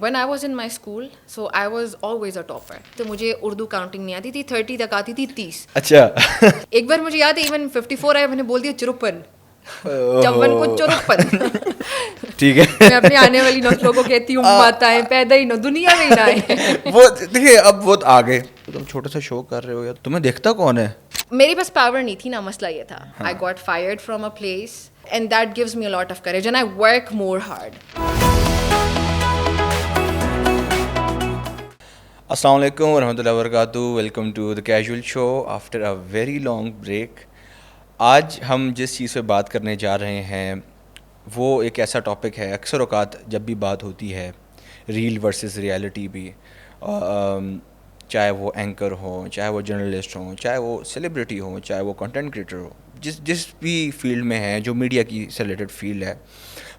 when I was in my school, so I was always a topper. تو مجھے Urdu counting نہیں آتی تھی, 30 تک آتی تھی, 30. اچھا. ایک بار مجھے یاد ہے ایون 54 آئے, میں نے بول دیا چرپن, 54 کو چرپن. ٹھیک ہے, میں اپنی آنے والی نسلوں کو کہتی ہوں مت آئے, پیدا ہی نہ دنیا میں ہی نہ آئے. وہ دیکھیے اب وہ آ گئے. تم چھوٹا سا شو کر رہے ہو یار, تمہیں دیکھتا کون ہے؟ میرے پاس پاور نہیں تھی نا, مسئلہ یہ تھا. I got fired from a place and that gives me a lot of courage and I work more hard. السلام علیکم ورحمۃ اللہ وبرکاتہ. Welcome to the casual show after a very long break. آج ہم جس چیز پہ بات کرنے جا رہے ہیں وہ ایک ایسا ٹاپک ہے, اکثر اوقات جب بھی بات ہوتی ہے ریل ورسز ریالٹی بھی, چاہے وہ اینکر ہوں, چاہے وہ جرنلسٹ ہوں, چاہے وہ سیلیبریٹی ہوں, چاہے وہ کنٹینٹ کریٹر ہو, جس بھی فیلڈ میں ہیں, جو میڈیا کی سے ریلیٹڈ فیلڈ ہے,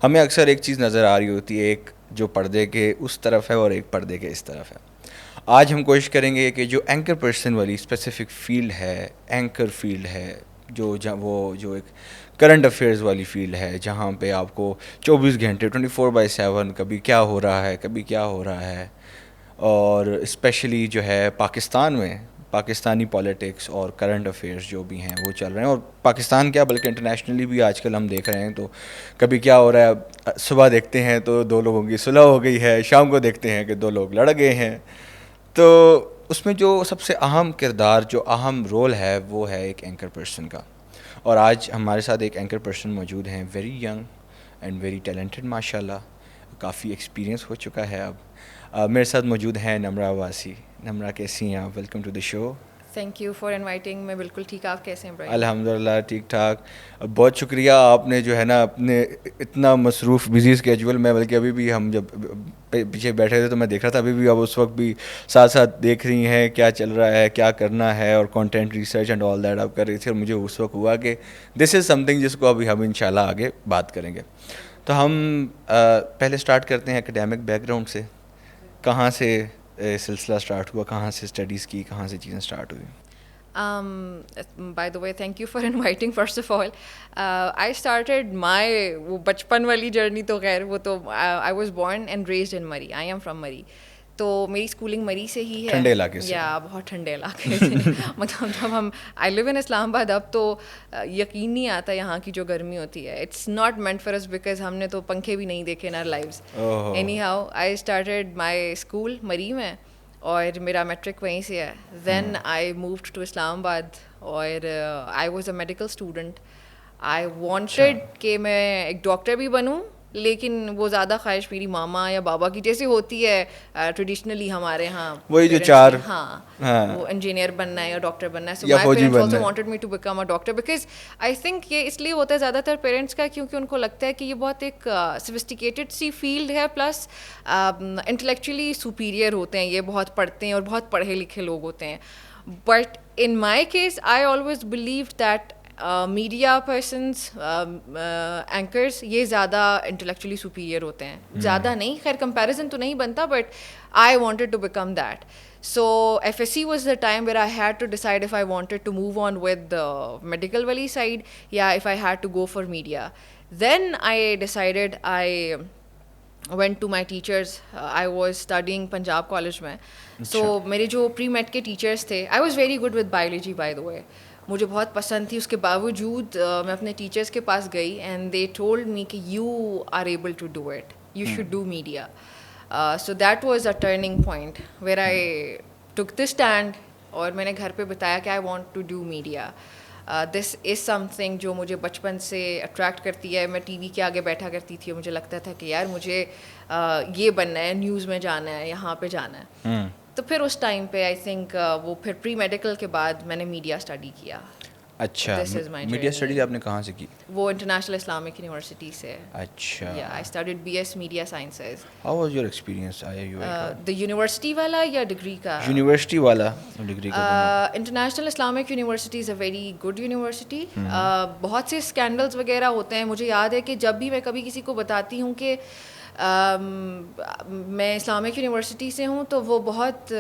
ہمیں اکثر ایک چیز نظر آ رہی ہوتی ہے, ایک جو پردے کے اس طرف ہے اور ایک پردے کے اس طرف ہے. آج ہم کوشش کریں گے کہ جو اینکر پرسن والی اسپیسیفک فیلڈ ہے, اینکر فیلڈ ہے, جو ایک کرنٹ افیئرز والی فیلڈ ہے, جہاں پہ آپ کو 24 گھنٹے 24/7 کبھی کیا ہو رہا ہے, کبھی کیا ہو رہا ہے, اور اسپیشلی جو ہے پاکستان میں پاکستانی پالیٹکس اور کرنٹ افیئرز جو بھی ہیں وہ چل رہے ہیں, اور پاکستان کیا بلکہ انٹرنیشنلی بھی آج کل ہم دیکھ رہے ہیں. تو کبھی کیا ہو رہا ہے, صبح دیکھتے ہیں تو 2 لوگوں کی صلح ہو گئی ہے, شام کو دیکھتے ہیں کہ 2 لوگ لڑ گئے ہیں. تو اس میں جو سب سے اہم کردار, جو اہم رول ہے وہ ہے ایک اینکر پرسن کا. اور آج ہمارے ساتھ ایک اینکر پرسن موجود ہیں, very young and very talented ماشاء اللہ, کافی ایکسپیرینس ہو چکا ہے اب. میرے ساتھ موجود ہیں نمرا عباسی. نمرا کیسی ہیں آپ؟ Welcome to the show. Thank you for inviting. میں بالکل ٹھیک, آپ کیسے ہیں؟ الحمد للہ ٹھیک ٹھاک. بہت شکریہ آپ نے جو ہے نا اپنے اتنا مصروف بزی اسکیجول میں, بلکہ ابھی بھی ہم جب پیچھے بیٹھے تھے تو میں دیکھ رہا تھا, ابھی بھی آپ اس وقت بھی ساتھ ساتھ دیکھ رہی ہیں کیا چل رہا ہے, کیا کرنا ہے, اور content research and all that آپ کر رہی تھی. اور مجھے اس وقت ہوا کہ دس از سم تھنگ جس کو ابھی ہم انشاءاللہ آگے بات کریں گے. تو ہم پہلے اسٹارٹ کرتے ہیں اکیڈیمک بیک گراؤنڈ سے. کہاں سے سلسلہ اسٹارٹ ہوا, کہاں سے اسٹڈیز کی, کہاں سے چیزیں اسٹارٹ ہوئی؟ By the way, thank you for inviting first of all. I started my وہ بچپن والی جرنی تو خیر وہ تو I was born and raised in Murree. I am from Murree. تو میری اسکولنگ مری سے ہی ہے. ٹھنڈے علاقے سے. یا بہت ٹھنڈے علاقے سے. مطلب جب ہم آئی لیو ان اسلام آباد, اب تو یقین نہیں آتا یہاں کی جو گرمی ہوتی ہے. It's not meant for us because ہم نے تو پنکھے بھی نہیں دیکھے in our lives. Anyhow I started my school Murree میں, اور میرا میٹرک وہیں سے ہے. دین آئی مووڈ ٹو اسلام آباد, اور I was a medical student. I wanted کہ میں ایک ڈاکٹر بھی بنوں, لیکن وہ زیادہ خواہش میری ماما یا بابا کی جیسی ہوتی ہے ٹریڈیشنلی ہمارے یہاں, وہی جو 4, ہاں وہ انجینئر بننا ہے یا ڈاکٹر بننا ہے. So my parents also wanted me to become a doctor, because I think یہ اس لیے ہوتا ہے زیادہ تر پیرنٹس کا کیونکہ ان کو لگتا ہے کہ یہ بہت ایک سوفسٹیکیٹڈ سی فیلڈ ہے, پلس انٹلیکچولی سپیریئر ہوتے ہیں, یہ بہت پڑھتے ہیں اور بہت پڑھے لکھے لوگ ہوتے ہیں. But in my case I always believed that media persons, anchors, یہ زیادہ انٹلیکچولی سپیریئر ہوتے ہیں. زیادہ نہیں, خیر کمپیریزن تو نہیں بنتا, but I wanted to become that. So FSC was the time where I had to decide if I wanted to move on with the medical wali side, yeah, if I had to go for media. Then I decided, I went to my teachers. I was studying Punjab college mein. So میرے جو پری meat کے teachers تھے, I was very good with biology by the way. مجھے بہت پسند تھی, اس کے باوجود میں اپنے ٹیچرس کے پاس گئی and they told me کہ you are able to do it, you should do media. So that was a turning point where I took this stand, اور میں نے گھر پہ بتایا کہ I want to do media. This is something جو مجھے بچپن سے اٹریکٹ کرتی ہے. میں ٹی وی کے آگے بیٹھا کرتی تھی اور مجھے لگتا تھا کہ یار مجھے یہ بننا ہے, نیوز میں جانا ہے, یہاں پہ جانا ہے. تو پھر اس ٹائم پہ آئی تھنک وہ پھر پری میڈیکل کے بعد میں نے میڈیا اسٹڈی کیا. اچھا, میڈیا اسٹڈیز آپ نے کہاں سے کی؟ وہ انٹرنیشنل اسلامک یونیورسٹی سے. اچھا. I studied BS media sciences. How was your experience? The university والا یا ڈگری کا؟ یونیورسٹی والا, ڈگری کا. International Islamic university is a very good university. بہت سے اسکینڈلز وغیرہ ہوتے ہیں. مجھے یاد ہے کہ جب بھی میں کبھی کسی کو بتاتی ہوں کہ میں اسلامک یونیورسٹی سے ہوں, تو وہ بہت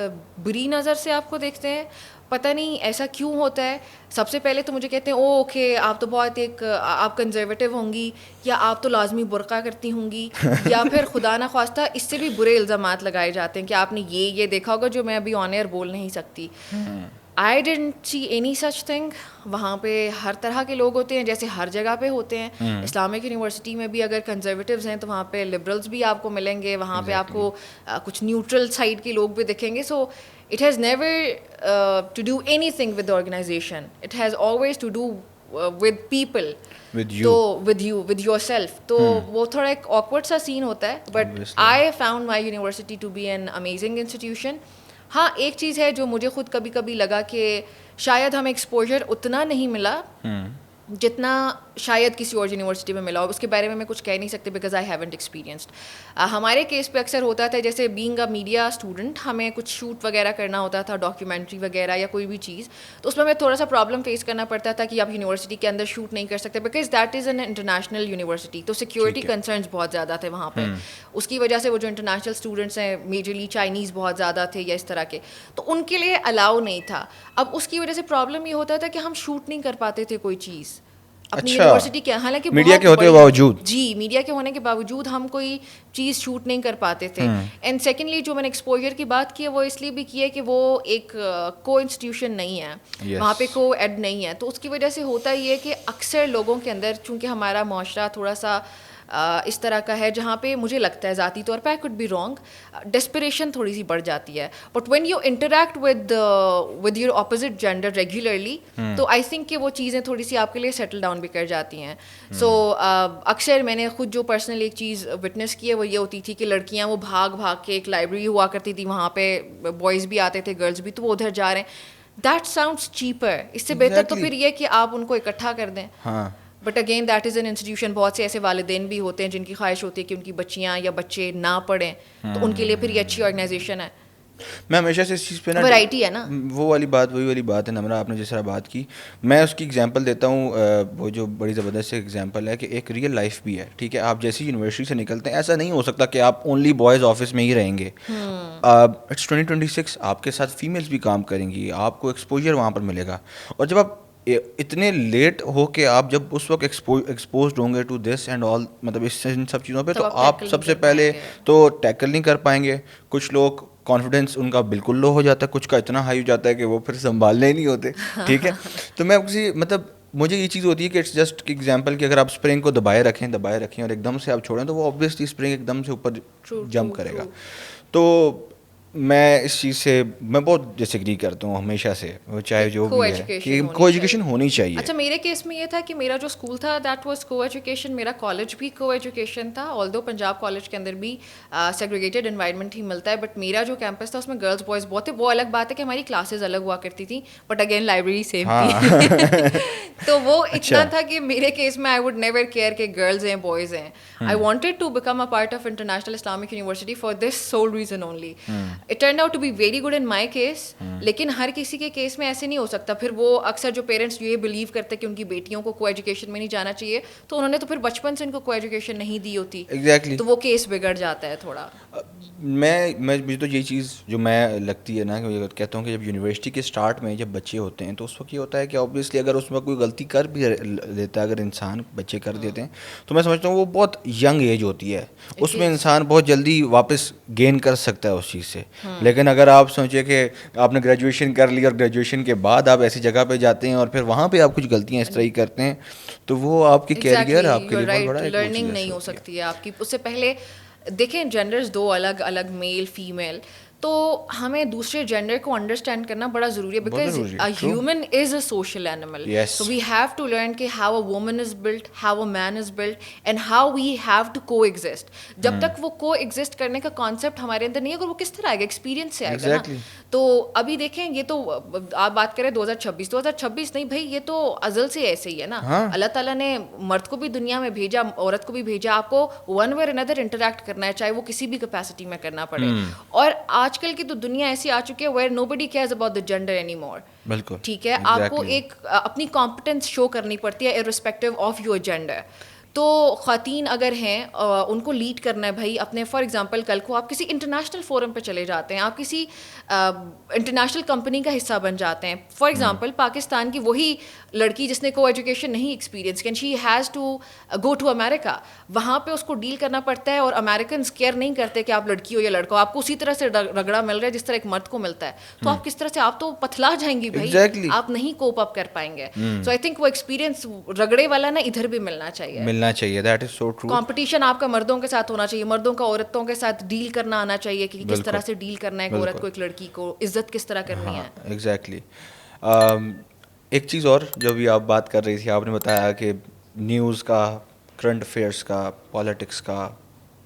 بری نظر سے آپ کو دیکھتے ہیں. پتہ نہیں ایسا کیوں ہوتا ہے. سب سے پہلے تو مجھے کہتے ہیں اوکے آپ تو بہت ایک آپ کنزرویٹو ہوں گی, یا آپ تو لازمی برقع کرتی ہوں گی, یا پھر خدا نہ خواستہ اس سے بھی برے الزامات لگائے جاتے ہیں کہ آپ نے یہ دیکھا ہوگا جو میں ابھی آن ایئر بول نہیں سکتی. I didn't see any such thing. وہاں پہ ہر طرح کے لوگ ہوتے ہیں جیسے ہر جگہ پہ ہوتے ہیں. اسلامک یونیورسٹی میں بھی اگر کنزرویٹیوز ہیں تو وہاں پہ لبرلز بھی آپ کو ملیں گے, وہاں پہ آپ کو کچھ نیوٹرل سائڈ کے لوگ بھی دکھیں گے. سو it has never to do anything with the organization. It has always to do with people. With you. تو with yourself. تو وہ تھوڑا ایک awkward سا سین ہوتا ہے. But I found my university to be an amazing institution. ہاں ایک چیز ہے جو مجھے خود کبھی کبھی لگا کہ شاید ہمیں ایکسپوجر اتنا نہیں ملا جتنا شاید کسی اور یونیورسٹی میں ملا ہو. اس کے بارے میں کچھ کہہ نہیں سکتے بیکاز آئی ہیونٹ ایکسپیرینسڈ. ہمارے کیس پہ اکثر ہوتا تھا جیسے بینگ اے میڈیا اسٹوڈنٹ ہمیں کچھ شوٹ وغیرہ کرنا ہوتا تھا, ڈاکیومنٹری وغیرہ یا کوئی بھی چیز, تو اس میں ہمیں تھوڑا سا پرابلم فیس کرنا پڑتا تھا کہ آپ یونیورسٹی کے اندر شوٹ نہیں کر سکتے because that is an international university. تو سیکورٹی کنسرنس بہت زیادہ تھے وہاں پہ. اس کی وجہ سے وہ جو انٹرنیشنل اسٹوڈنٹس ہیں میجرلی چائنیز بہت زیادہ تھے یا اس طرح کے, تو ان کے لیے الاؤ نہیں تھا. اب اس کی وجہ سے پرابلم یہ ہوتا تھا کہ ہم شوٹ نہیں کر پاتے تھے کوئی چیز اپنی یونیورسٹی کے, حالانکہ میڈیا کے ہوتے باوجود, جی میڈیا کے ہونے کے باوجود ہم کوئی چیز شوٹ نہیں کر پاتے تھے. اینڈ سیکنڈلی جو میں نے ایکسپوجر کی بات کی ہے وہ اس لیے بھی کی ہے کہ وہ ایک کو انسٹیٹیوشن نہیں ہے, وہاں پہ کو ایڈ نہیں ہے. تو اس کی وجہ سے ہوتا یہ ہے کہ اکثر لوگوں کے اندر چونکہ ہمارا معاشرہ تھوڑا سا اس طرح کا ہے جہاں پہ مجھے لگتا ہے ذاتی طور پہ I could be wrong, desperation تھوڑی سی بڑھ جاتی ہے. But when you interact with your opposite gender regularly تو آئی تھنک کہ وہ چیزیں تھوڑی سی آپ کے لیے سیٹل ڈاؤن بھی کر جاتی ہیں. سو اکثر میں نے خود جو پرسنل ایک چیز وٹنس کی ہے وہ یہ ہوتی تھی کہ لڑکیاں وہ بھاگ کے ایک لائبریری ہوا کرتی تھی, وہاں پہ بوائز بھی آتے تھے گرلز بھی, تو وہ ادھر جا رہے ہیں. That sounds cheaper. اس سے بہتر تو پھر یہ کہ آپ ان کو اکٹھا کر دیں. But again that is an institution. بہت سے ایسے والدین بھی ہوتے ہیں جن کی خواہش ہوتی ہے کہ ان کی بچیاں یا بچے نہ پڑھیں, تو ان کے لیے پھر یہ اچھی آرگنائزیشن ہے. میں ہمیشہ سے اس چیز پہ نا ورائٹی ہے نا, وہ والی بات وہی والی بات ہے نمرا, آپ نے جس طرح بات کی میں اس کی ایگزامپل دیتا ہوں. وہ جو بڑی زبردست ایگزامپل ہے کہ ایک ریئل لائف بھی ہے, ٹھیک ہے. آپ جیسی یونیورسٹی سے نکلتے ہیں ایسا نہیں ہو سکتا کہ آپ اونلی بوائز آفس میں ہی رہیں گے. اٹس 2026, آپ کے ساتھ فیمیلس بھی کام کریں گی, آپ کو ایکسپوجر وہاں پر ملے گا. اور جب آپ اتنے لیٹ ہو کے آپ جب اس وقت ایکسپوزڈ ہوں گے ٹو دس اینڈ آل, مطلب ان سب چیزوں پہ, تو آپ سب سے پہلے تو ٹیکل نہیں کر پائیں گے. کچھ لوگ کانفیڈینس ان کا بالکل لو ہو جاتا ہے, کچھ کا اتنا ہائی ہو جاتا ہے کہ وہ پھر سنبھالنے ہی نہیں ہوتے, ٹھیک ہے. تو میں کسی مطلب مجھے یہ چیز ہوتی ہے کہ اٹس جسٹ ایگزامپل کہ اگر آپ اسپرنگ کو دبائے رکھیں اور ایک دم سے آپ چھوڑیں تو وہ آبویسلی اسپرنگ ایک دم سے اوپر جمپ کرے گا. تو میں اس چیز سے میں بہت ڈس ایگری کرتا ہوں ہمیشہ سے, وہ چاہے جو بھی ہے کہ کو ایجوکیشن ہونی چاہیے. اچھا میرے کیس میں یہ تھا کہ میرا جو اسکول تھا دیٹ واز کو ایجوکیشن, میرا کالج بھی کو ایجوکیشن تھا. آلدو پنجاب کالج کے اندر بھی سیگریگیٹڈ انوائرمنٹ ہی ملتا ہے, بٹ میرا جو کیمپس تھا اس میں گرلز بوائز بہت تھے. وہ الگ بات ہے کہ ہماری کلاسز الگ ہوا کرتی تھیں, بٹ اگین لائبریری سیم تھی. تو وہ اتنا تھا کہ میرے کیس میں آئی ووڈ نیور کیئر کہ گرلز ہیں بوائز ہیں. I wanted to become a part of international Islamic university for this sole reason only. It turned out to be very good in my case, لیکن ہر کسی کے case میں ایسے نہیں ہو سکتا. پھر وہ اکثر جو پیرنٹس یہ بلیو کرتے کہ ان کی بیٹیوں کو ایجوکیشن میں نہیں جانا چاہیے, تو انہوں نے تو پھر بچپن سے ان کو ایجوکیشن نہیں دی ہوتی. ایگزیکٹلی, تو وہ کیس بگڑ جاتا ہے تھوڑا. میں مجھے تو یہ چیز جو میں لگتی ہے نا کہ کہتا ہوں کہ جب یونیورسٹی کے اسٹارٹ میں جب بچے ہوتے ہیں تو اس وقت یہ ہوتا ہے کہ آبویسلی اگر اس میں کوئی غلطی کر بھی لیتا ہے, اگر انسان بچے کر دیتے ہیں, تو میں سمجھتا ہوں وہ بہت ینگ ایج ہوتی ہے, اس میں انسان بہت جلدی واپس گین کر سکتا ہے اس چیز سے. لیکن اگر آپ سوچیں کہ آپ نے گریجویشن کر لی اور گریجویشن کے بعد آپ ایسی جگہ پہ جاتے ہیں اور پھر وہاں پہ آپ کچھ غلطیاں اس طرح ہی کرتے ہیں, تو وہ آپ کی کیریئر آپ کے لیے بہت بڑا لرننگ نہیں ہو سکتی ہے آپ کی. اس سے پہلے دیکھیں جینڈرز دو الگ الگ, میل فیمیل, تو ہمیں دوسرے جینڈر کو انڈرسٹینڈ کرنا بڑا ضروری ہے, because human is a social animal. So we have to learn کہ how a woman is built, how a man is built, and how we have to coexist. جب تک وہ کو ایگزسٹ کرنے کا کانسیپٹ ہمارے اندر نہیں ہے, اگر وہ کس طرح آئے گا, ایکسپیرینس سے آئے گا نا. تو ابھی دیکھیں یہ تو آپ بات کریں 2026 نہیں بھائی, یہ تو ازل سے ایسے ہی ہے نا. اللہ تعالیٰ نے مرد کو بھی دنیا میں بھیجا, عورت کو بھی بھیجا, آپ کو ون وے اور اندر انٹریکٹ کرنا ہے, چاہے وہ کسی بھی کیپیسٹی میں کرنا پڑے. اور آج کل کی تو دنیا ایسی آ چکی ہے where nobody cares about the gender anymore. بالکل ٹھیک ہے, آپ کو ایک اپنی کمپٹنس شو کرنی پڑتی ہے ارسپیکٹو آف یور جینڈر. تو خواتین اگر ہیں ان کو لیڈ کرنا ہے بھائی اپنے, فار ایگزامپل کل کو آپ کسی انٹرنیشنل فورم پہ چلے جاتے ہیں, آپ کسی انٹرنیشنل کمپنی کا حصہ بن جاتے ہیں, فار ایگزامپل پاکستان کی وہی لڑکی جس نے کو ایجوکیشن نہیں experience can she has to go to America, وہاں پہ اس کو ڈیل کرنا پڑتا ہے, اور امیریکنس کیئر نہیں کرتے کہ آپ لڑکی ہو یا لڑکا ہو, آپ کو اسی طرح سے رگڑا مل رہا ہے جس طرح ایک مرد کو ملتا ہے, تو آپ کس طرح سے, آپ تو پتلا جائیں گی بھائی, آپ نہیں کوپ اپ کر پائیں گے. سو آئی تھنک وہ ایکسپیرینس رگڑے والا نا ادھر بھی ملنا چاہیے. That is so true. Competition آپ کا مردوں کے ساتھ ہونا چاہیے, مردوں کا عورتوں کے ساتھ ڈیل کرنا آنا چاہیے کہ کس طرح سے ڈیل کرنا ہے ایک عورت کو, ایک لڑکی کو عزت کس طرح کرنی ہے. ایگزیکٹلی. ایک چیز اور جو ابھی آپ بات کر رہی تھی, آپ نے بتایا کہ نیوز کا, کرنٹ افیئرس کا, پالیٹکس کا,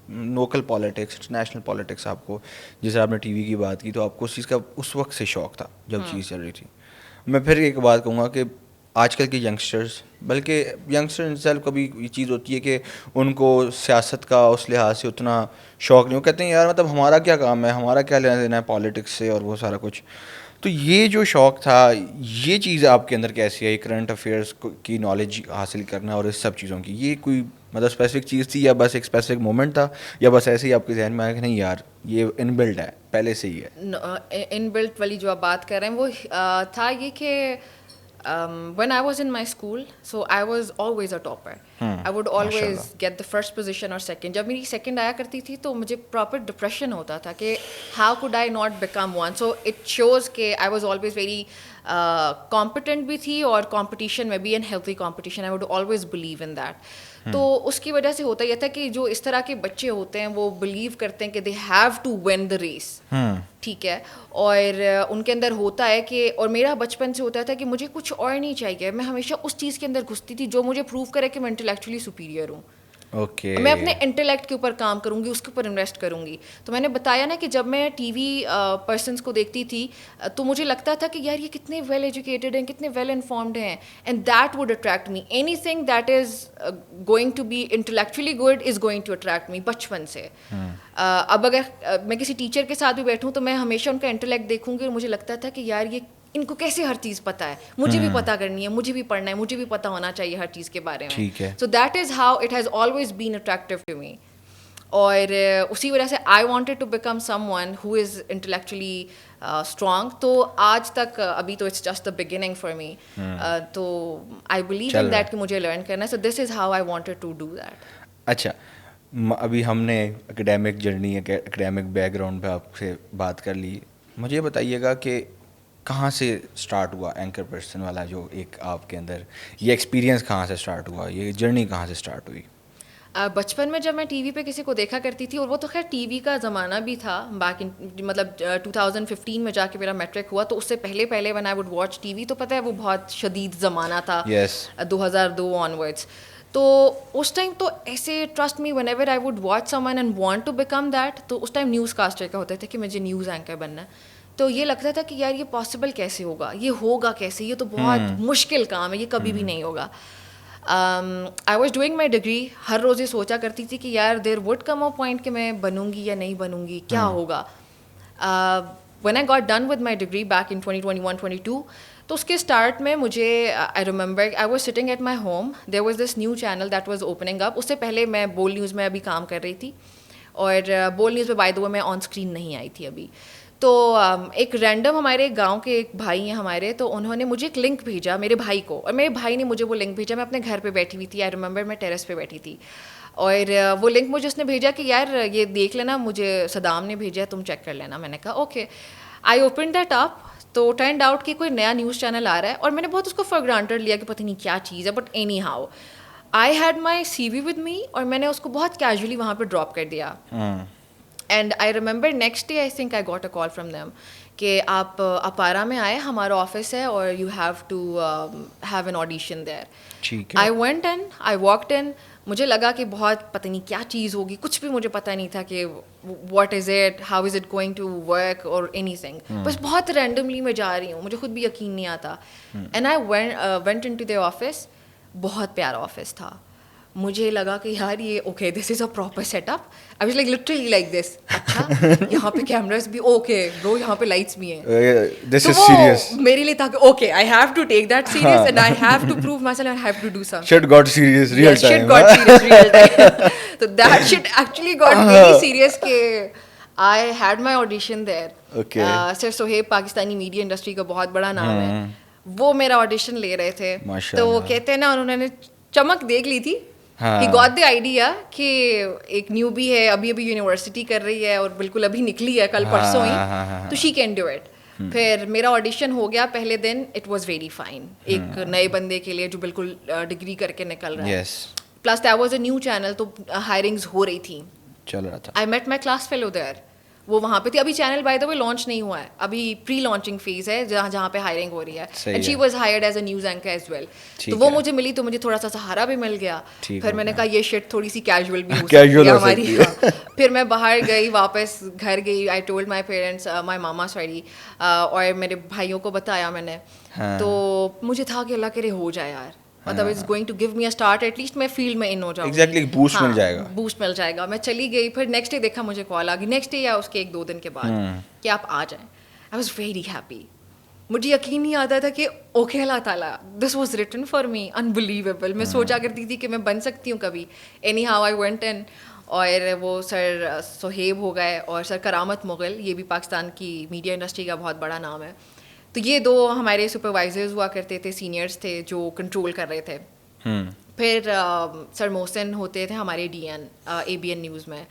لوکل پالیٹکس, انٹرنیشنل پالیٹکس, آپ کو جیسے آپ نے ٹی وی کی بات کی, تو آپ کو اس چیز کا اس وقت سے شوق تھا جب چیز چل رہی تھی. میں پھر ایک بات کہوں گا کہ آج کل کے ینگسٹرز, بلکہ ینگسٹر انسیلف کبھی یہ چیز ہوتی ہے کہ ان کو سیاست کا اس لحاظ سے اتنا شوق نہیں, وہ کہتے ہیں یار مطلب ہمارا کیا کام ہے, ہمارا کیا لینا دینا ہے پالیٹکس سے اور وہ سارا کچھ. تو یہ جو شوق تھا, یہ چیز آپ کے اندر کیسی ہے, کرنٹ افیئرس کی نالج حاصل کرنا اور اس سب چیزوں کی, یہ کوئی مطلب اسپیسیفک چیز تھی یا بس ایک اسپیسیفک مومنٹ تھا, یا بس ایسے ہی آپ کے ذہن میں آیا کہ نہیں یار یہ ان بلڈ ہے, پہلے سے ہی ہے؟ ان بلڈ والی جو آپ بات کر رہے ہیں وہ تھا یہ کہ when I was in my school, so I was always a topper. I would always get the first position or second. جب میری second آیا کرتی تھی تو مجھے proper depression ہوتا تھا کہ how could I not become one. So it shows کہ I was always very competent بھی تھی, اور competition میں بھی, and healthy competition. I would always believe in that. تو اس کی وجہ سے ہوتا یہ تھا کہ جو اس طرح کے بچے ہوتے ہیں وہ بلیو کرتے ہیں کہ they have to win the race, ٹھیک ہے, اور ان کے اندر ہوتا ہے کہ, اور میرا بچپن سے ہوتا تھا کہ مجھے کچھ اور نہیں چاہیے, میں ہمیشہ اس چیز کے اندر گھستی تھی جو مجھے پروو کرے کہ میں انٹلیکچولی سپیریئر ہوں. میں اپنے انٹلیکٹ کے اوپر کام کروں گی, اس کے اوپر انویسٹ کروں گی. تو میں نے بتایا نا کہ جب میں ٹی وی پرسنس کو دیکھتی تھی تو مجھے لگتا تھا کہ یار یہ کتنے ویل ایجوکیٹڈ ہیں, کتنے ویل انفارمڈ ہیں, and that would attract me. Anything that is going to be intellectually good is going to attract me بچپن سے. اب اگر میں کسی ٹیچر کے ساتھ بھی بیٹھوں تو میں ہمیشہ ان کا انٹلیکٹ دیکھوں گی, اور مجھے لگتا تھا کہ یار یہ ان کو کیسے ہر چیز پتہ ہے, مجھے بھی پتہ کرنی ہے, مجھے بھی پڑھنا ہے, مجھے بھی پتہ ہونا چاہیے ہر چیز کے بارے میں. So that is how it has always been attractive to me. اور اسی وجہ سے I wanted to become someone who is intellectually strong. تو آج تک ابھی تو it's just the beginning for me. تو آئی بلیو ان دیٹ کہ مجھے لرن کرنا ہے. So this is how I wanted to do that. اچھا, ابھی ہم نے academic journey, academic background پہ آپ سے بات کر لی. مجھے بتائیے گا کہ کہاں سے اسٹارٹ ہوا اینکر پرسن والا جو ایک آپ کے اندر یہ ایکسپیرینس, کہاں سے اسٹارٹ ہوا, یہ جرنی کہاں سے اسٹارٹ ہوئی؟ بچپن میں جب میں ٹی وی پہ کسی کو دیکھا کرتی تھی, اور وہ تو خیر ٹی وی کا زمانہ بھی تھا بیک مطلب 2015 میں جا کے میرا میٹرک ہوا, تو اس سے پہلے when I would watch T V, تو پتہ ہے وہ بہت شدید زمانہ تھا 2002 آنورڈس. تو اس ٹائم تو ایسے trust me whenever I would watch someone and want to become that, تو اس ٹائم نیوز کاسٹر کا ہوتے تھے کہ مجھے نیوز اینکر بننا ہے. تو یہ لگتا تھا کہ یار یہ پاسبل کیسے ہوگا, یہ ہوگا کیسے, یہ تو بہت مشکل کام ہے, یہ کبھی بھی نہیں ہوگا. I was doing my degree, ہر روز یہ سوچا کرتی تھی کہ یار there would come a point کہ میں بنوں گی یا نہیں بنوں گی, کیا ہوگا. When I got done with my degree back in 2021-22, تو اس کے اسٹارٹ میں مجھے I remember I was sitting at my home, there was this new channel that was opening up. اس سے پہلے میں بول نیوز میں ابھی کام کر رہی تھی, اور بول نیوز میں بائی دا وے میں آن اسکرین نہیں آئی تھی ابھی. تو ایک رینڈم ہمارے گاؤں کے ایک بھائی ہیں ہمارے, تو انہوں نے مجھے ایک لنک بھیجا میرے بھائی کو, اور میرے بھائی نے مجھے وہ لنک بھیجا. میں اپنے گھر پہ بیٹھی ہوئی تھی, آئی ریممبر میں ٹیرس پہ بیٹھی تھی, اور وہ لنک مجھے اس نے بھیجا کہ یار یہ دیکھ لینا, مجھے صدام نے بھیجا ہے, تم چیک کر لینا. میں نے کہا okay. I open that up, تو ٹرنڈ آؤٹ کہ کوئی نیا نیوز چینل آ رہا ہے, اور میں نے بہت اس کو فار گرانٹیڈ لیا کہ پتہ نہیں کیا چیز ہے, but anyhow I had my C V with me, اور میں نے اس کو بہت کیجولی وہاں پہ ڈراپ کر دیا. And I remember next day I think I got a call from them کہ آپ اپارا میں آئے, ہمارا آفس ہے, اور you have to have an audition there. I went in, I walked in. مجھے لگا کہ بہت پتہ نہیں کیا چیز ہوگی, کچھ بھی مجھے پتہ نہیں تھا کہ what is it, how is it going to work اور اینی تھنگ. بس بہت رینڈملی میں جا رہی ہوں, مجھے خود بھی یقین نہیں آتا. And I went into their office. بہت پیارا آفس تھا, مجھے لگا کہ یار یہ okay this is a proper setup. I was like literally like this. اچھا یہاں پہ کیمراز بھی اوکے برو, یہاں پہ لائٹس بھی ہیں. This is serious. میرے لیے تھا کہ okay I have to take that serious and I have to prove myself, I have to do some shit got serious real time. Shit got serious real time. تو that shit actually got very serious کہ I had my audition there. Okay. Sir Sohaib Pakistani media industry کا بہت بڑا نام ہے, وہ میرا audition لے رہے تھے. تو وہ کہتے ہیں نا انہوں نے چمک دیکھ لی تھی. He got the idea کہ ایک نیو بی ہے, ابھی ابھی یونیورسٹی کر رہی ہے اور بالکل ابھی نکلی ہے کل پرسوں ہی, تو she can do it. پھر میرا آڈیشن ہو گیا پہلے دن. اٹ واز ویری فائن ایک نئے بندے کے لیے جو بالکل ڈگری کر کے نکل رہا ہے. Plus that was a new channel, تو ہائرنگز ہو رہی تھیں, چل رہا تھا. I met my class fellow there, وہ وہاں پہ تھی. ابھی channel by the way launch نہیں ہوا ہے, ابھی پری لانچنگ فیز ہے جہاں پہ ہائرنگ ہو رہی ہے. And she was hired as a news anchor as well. تو وہ مجھے ملی تو مجھے تھوڑا سا سہارا بھی مل گیا. پھر میں نے کہا یہ شٹ تھوڑی سی کیجول بھی ہو سکتی ہے ہماری. پھر میں باہر گئی, واپس گھر گئی. I told my parents, my mama sorry, اور میرے بھائیوں کو بتایا میں نے. تو مجھے تھا کہ اللہ کرے ہو جائے یار, مطلب it's going to give me a start, at least میں فیلڈ میں ان ہو جاؤں. ایگزیکٹلی بوسٹ مل جائے گا. بوسٹ مل جائے گا. میں چلی گئی. پھر نیکسٹ ڈے دیکھا مجھے کال آ گئی, نیکسٹ ڈے یا اس کے 1-2 دن کے بعد, کہ آپ آ جائیں. I was very happy. مجھے یقین نہیں آتا تھا کہ اوکے اللہ تعالیٰ this was written for me, unbelievable. میں سوچا کرتی تھی کہ میں بن سکتی ہوں کبھی. اینی ہاؤ آئی وینٹ ان, اور وہ سر سہیب ہو گئے اور سر کرامت مغل, یہ بھی پاکستان کی میڈیا انڈسٹری کا بہت بڑا نام ہے. تو یہ 2 ہمارے سپروائزرز ہوا کرتے تھے, سینئرس تھے جو کنٹرول کر رہے تھے. پھر سر محسن ہوتے تھے ہمارے ڈی این ABN نیوز میں.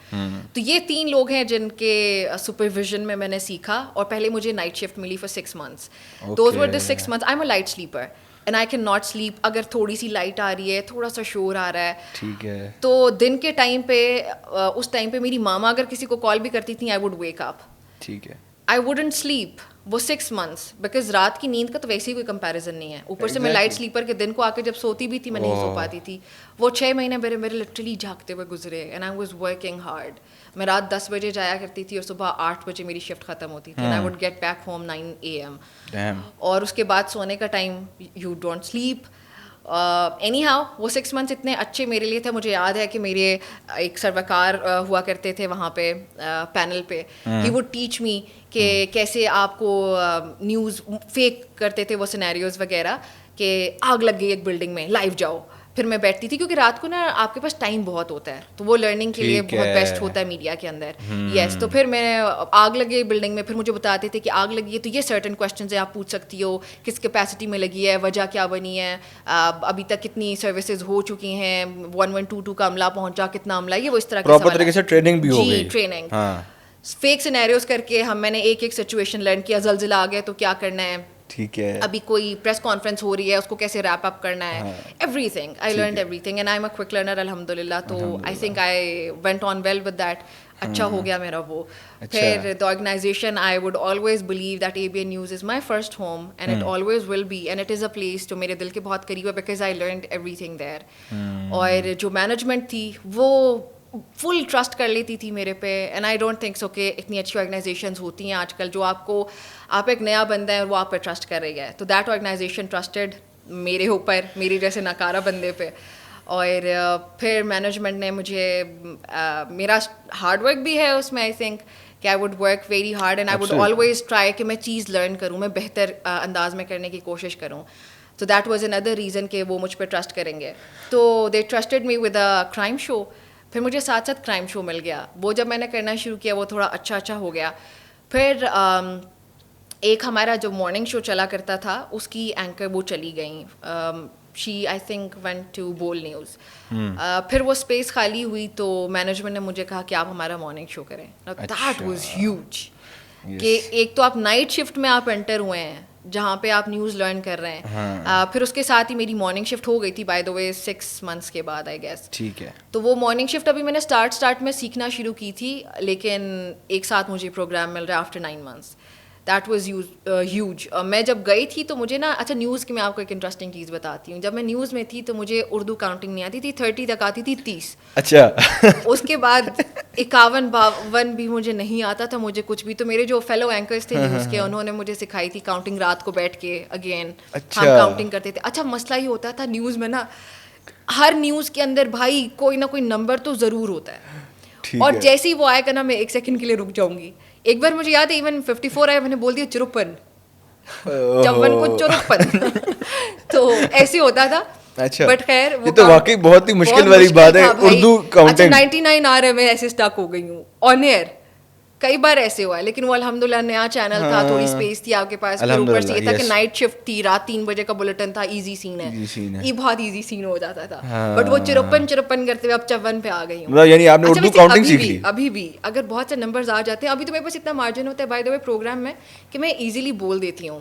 تو یہ 3 لوگ ہیں جن کے سپرویژن میں نے سیکھا. اور پہلے مجھے نائٹ شفٹ ملی for 6 months. Those were the 6 months. I am a light sleeper and I can not sleep. اگر تھوڑی سی لائٹ آ رہی ہے, تھوڑا سا شور آ رہا ہے, ٹھیک ہے, تو دن کے ٹائم پہ, اس ٹائم پہ میری ماما اگر کسی کو کال بھی کرتی تھیں, آئی ووڈ ویک اپ. ٹھیک ہے. آئی ووڈنٹ سلیپ وہ 6 months, بیکاز رات کی نیند کا تو ویسے ہی کوئی کمپیریزن نہیں ہے. اوپر سے میں لائٹ سلیپر کے دن کو آ کے جب سوتی بھی تھی میں نہیں سو پاتی تھی. وہ 6 مہینے میرے لٹرلی جھاگتے ہوئے گزرے. And I was working hard. میں رات 10 بجے جایا کرتی تھی اور صبح 8 بجے میری شفٹ ختم ہوتی تھی. I would get back home 9 AM. اور اس کے بعد سونے کا time, you don't sleep. Anyhow وہ 6 months اتنے اچھے میرے لیے تھے. مجھے یاد ہے کہ میرے ایک سروکار ہوا کرتے تھے وہاں پہ پینل پہ. ہی وڈ ٹیچ می کہ کیسے آپ کو نیوز فیک کرتے تھے وہ سینیریوز وغیرہ, کہ آگ لگ گئی ایک بلڈنگ میں, لائیو جاؤ. پھر میں بیٹھتی تھی, کیونکہ رات کو نا آپ کے پاس ٹائم بہت ہوتا ہے, تو وہ لرننگ کے لیے بہت بیسٹ ہوتا ہے میڈیا کے اندر. یس, تو پھر میں آگ لگی بلڈنگ میں, پھر مجھے بتاتے تھے کہ آگ لگی ہے تو یہ سرٹن کویشچنز ہیں آپ پوچھ سکتی ہو, کس کیپیسٹی میں لگی ہے, وجہ کیا بنی ہے, ابھی تک کتنی سروسز ہو چکی ہیں, 1122 کا عملہ پہنچا, کتنا عملہ, یہ وہ اس طرح کے پراپر طریقے سے ٹریننگ بھی ہو گئی. جی ٹریننگ, فیک سینیریوز کر کے میں نے ایک سچویشن لرن کیا. زلزلہ آ گیا تو کیا کرنا ہے, ٹھیک ہے, ابھی کوئی پریس کانفرنس ہو رہی ہے اس کو کیسے ریپ اپ کرنا ہے, everything. I learned everything and I am a quick learner الحمد للہ. تو I think I went on well with that. اچھا ہو گیا میرا وہ. پھر the organization, I would always believe that ABN news is my first home and it always will be, and it is a place جو میرے دل کے بہت قریب ہے, because I learned everything there. اور جو مینجمنٹ تھی وہ فل ٹرسٹ کر لیتی تھی میرے پہ. And I don't think so کہ اتنی اچھی آرگنائزیشنز ہوتی ہیں آج کل جو آپ ایک نیا بندہ ہے اور وہ آپ پہ ٹرسٹ کر رہی ہے. تو دیٹ آرگنائزیشن ٹرسٹڈ میرے اوپر, میری جیسے ناکارہ بندے پہ. اور پھر مینجمنٹ نے مجھے, میرا ہارڈ ورک بھی ہے اس میں, آئی تھنک کہ I would work very hard and I would always try کہ میں چیز لرن کروں, میں بہتر انداز میں کرنے کی کوشش کروں. تو دیٹ واز اندر ریزن کہ وہ مجھ پہ ٹرسٹ کریں گے. تو they trusted me with a crime show. پھر مجھے ساتھ ساتھ کرائم شو مل گیا. وہ جب میں نے کرنا شروع کیا وہ تھوڑا اچھا ہو گیا. پھر ایک ہمارا جو مارننگ شو چلا کرتا تھا اس کی اینکر وہ چلی گئیں, شی آئی تھنک وینٹ ٹو بول نیوز. پھر وہ اسپیس خالی ہوئی تو مینجمنٹ نے مجھے کہا کہ آپ ہمارا مارننگ شو کریں. دیٹ واز ہیوج کہ ایک تو آپ نائٹ شفٹ میں آپ انٹر ہوئے ہیں جہاں پہ آپ نیوز لرن کر رہے ہیں. پھر اس کے ساتھ ہی میری مارننگ شفٹ ہو گئی تھی بائی دا وے 6 months کے بعد آئی گیس. ٹھیک ہے. تو وہ مارننگ شفٹ ابھی میں نے اسٹارٹ میں سیکھنا شروع کی تھی, لیکن ایک ساتھ مجھے پروگرام مل رہا ہے after 9 months. That was huge. میں جب گئی تھی تو مجھے نا, اچھا نیوز کی میں آپ کو ایک انٹرسٹنگ چیز بتاتی ہوں. جب میں نیوز میں تھی تو مجھے اردو کاؤنٹنگ نہیں آتی تھی, 30 تک آتی تھی, 30. اچھا. اس کے بعد 51 52 بھی مجھے نہیں آتا تھا مجھے کچھ بھی. تو میرے جو فیلو اینکرز تھے نیوز کے, انہوں نے مجھے سکھائی تھی کاؤنٹنگ رات کو بیٹھ کے. اگین ہم کاؤنٹنگ کرتے تھے. اچھا مسئلہ یہ ہوتا تھا نیوز میں نا ہر نیوز کے اندر بھائی کوئی نہ کوئی نمبر تو ضرور ہوتا ہے, اور جیسے ہی وہ آئے گا نا میں 1 سیکنڈ کے لیے رک جاؤں گی. ایک بار مجھے یاد ہے ایون 54 آئے, میں نے بول دیا 54, 54 کو 54. تو ایسے ہوتا تھا. اچھا, بٹ خیر یہ تو واقعی بہت ہی مشکل والی بات ہے اردو کاؤنٹنگ. 99 آ رہے, میں ایسے اسٹک ہو گئی ہوں آن ایئر. کئی بار ایسے ہوا ہے, لیکن وہ الحمدللہ نیا چینل تھا, تھوڑی اسپیس تھی آپ کے پاس, پھر اوپر سے یہ تھا کہ نائٹ شفٹ تھی, رات 3 بجے کا بلیٹن تھا, ایزی سین ہے, یہ بہت ایزی سین ہو جاتا تھا. بٹ وہ 54 کرتے ہوئے اب 54 پہ آ گئی ہوں. یعنی آپ نے اردو کاؤنٹنگ سیکھ لی. ابھی بھی اگر بہت سے نمبرز آ جاتے ہیں, ابھی تو میرے پاس اتنا مارجن ہوتا ہے بائی دا وے پروگرام میں کہ میں ایزیلی بول دیتی ہوں,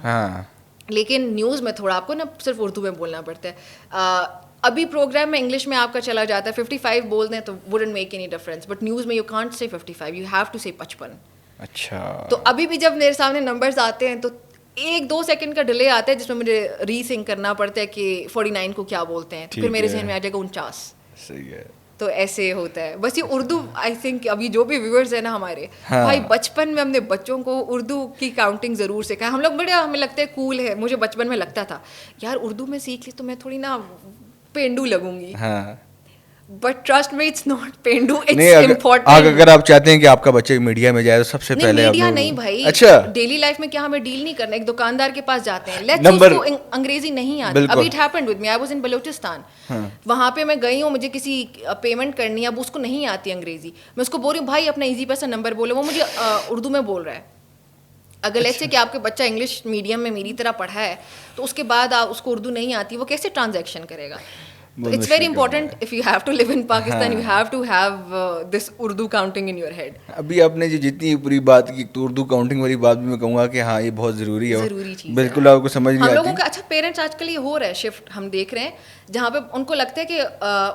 لیکن نیوز میں تھوڑا آپ کو نا صرف اردو میں بولنا پڑتا ہے. ابھی پروگرام میں انگلش میں آپ کا چلا جاتا ہے, 55 بول دیں تو wouldn't make any difference, but news میں you can't say 55, you have to سے 55. اچھا, تو ابھی بھی جب میرے سامنے نمبرز آتے ہیں تو 1-2 سیکنڈ کا ڈیلے آتا ہے جس میں مجھے ری تھنک کرنا پڑتا ہے کہ 49 کو کیا بولتے ہیں, پھر میرے ذہن میں آ جائے گا 49. صحیح ہے. تو ایسے ہوتا ہے بس. یہ اردو آئی تھنک ابھی جو بھی ویورز ہیں نا ہمارے بھائی, بچپن میں ہم نے بچوں کو اردو کی کاؤنٹنگ ضرور سکھایا. ہم لوگ بڑے, ہمیں لگتا ہے کول ہے, مجھے بچپن میں لگتا تھا یار اردو میں سیکھ لی تو میں تھوڑی نا پینڈو لگوں گی. But trust me it's not پینڈو, اٹس امپورٹنٹ. اگر آپ چاہتے ہیں کہ آپ کا بچہ میڈیا میں جائے تو سب سے پہلے میڈیا نہیں بھائی, اچھا ڈیلی لائف میں کیا ہمیں ڈیل نہیں کرنا. ایک دکاندار کے پاس جاتے ہیں, لیٹس اس کو انگریزی نہیں آتی. ابھی it happened with me, I was in Balochistan, وہاں پہ میں گئی ہوں, مجھے کسی پیمنٹ کرنی ہے, اب اس کو نہیں آتی انگریزی, میں اس کو بول رہی ہوں بھائی اپنا ایزی پیسہ نمبر بولو, وہ مجھے اردو میں بول رہا ہے. اگر لیٹس سے کہ آپ کے بچہ انگلش میڈیم میں میری طرح پڑھا ہے تو اس کے بعد آپ اس کو اردو نہیں آتی, وہ کیسے ٹرانزیکشن کرے گا؟ It's very important if you have to live in Pakistan, you have to have this Urdu counting in your head. ابھی آپ نے جتنی پوری بات کی تو اردو کاؤنٹنگ والی بات بھی میں کہوں گا کہ ہاں یہ بہت ضروری ہے, ضروری چیز بالکل آپ کو سمجھ نہیں آتی. ہم لوگوں کا اچھا پیرنٹس آج کل یہ ہو رہا ہے شفٹ, ہم دیکھ رہے ہیں جہاں پہ ان کو لگتا ہے کہ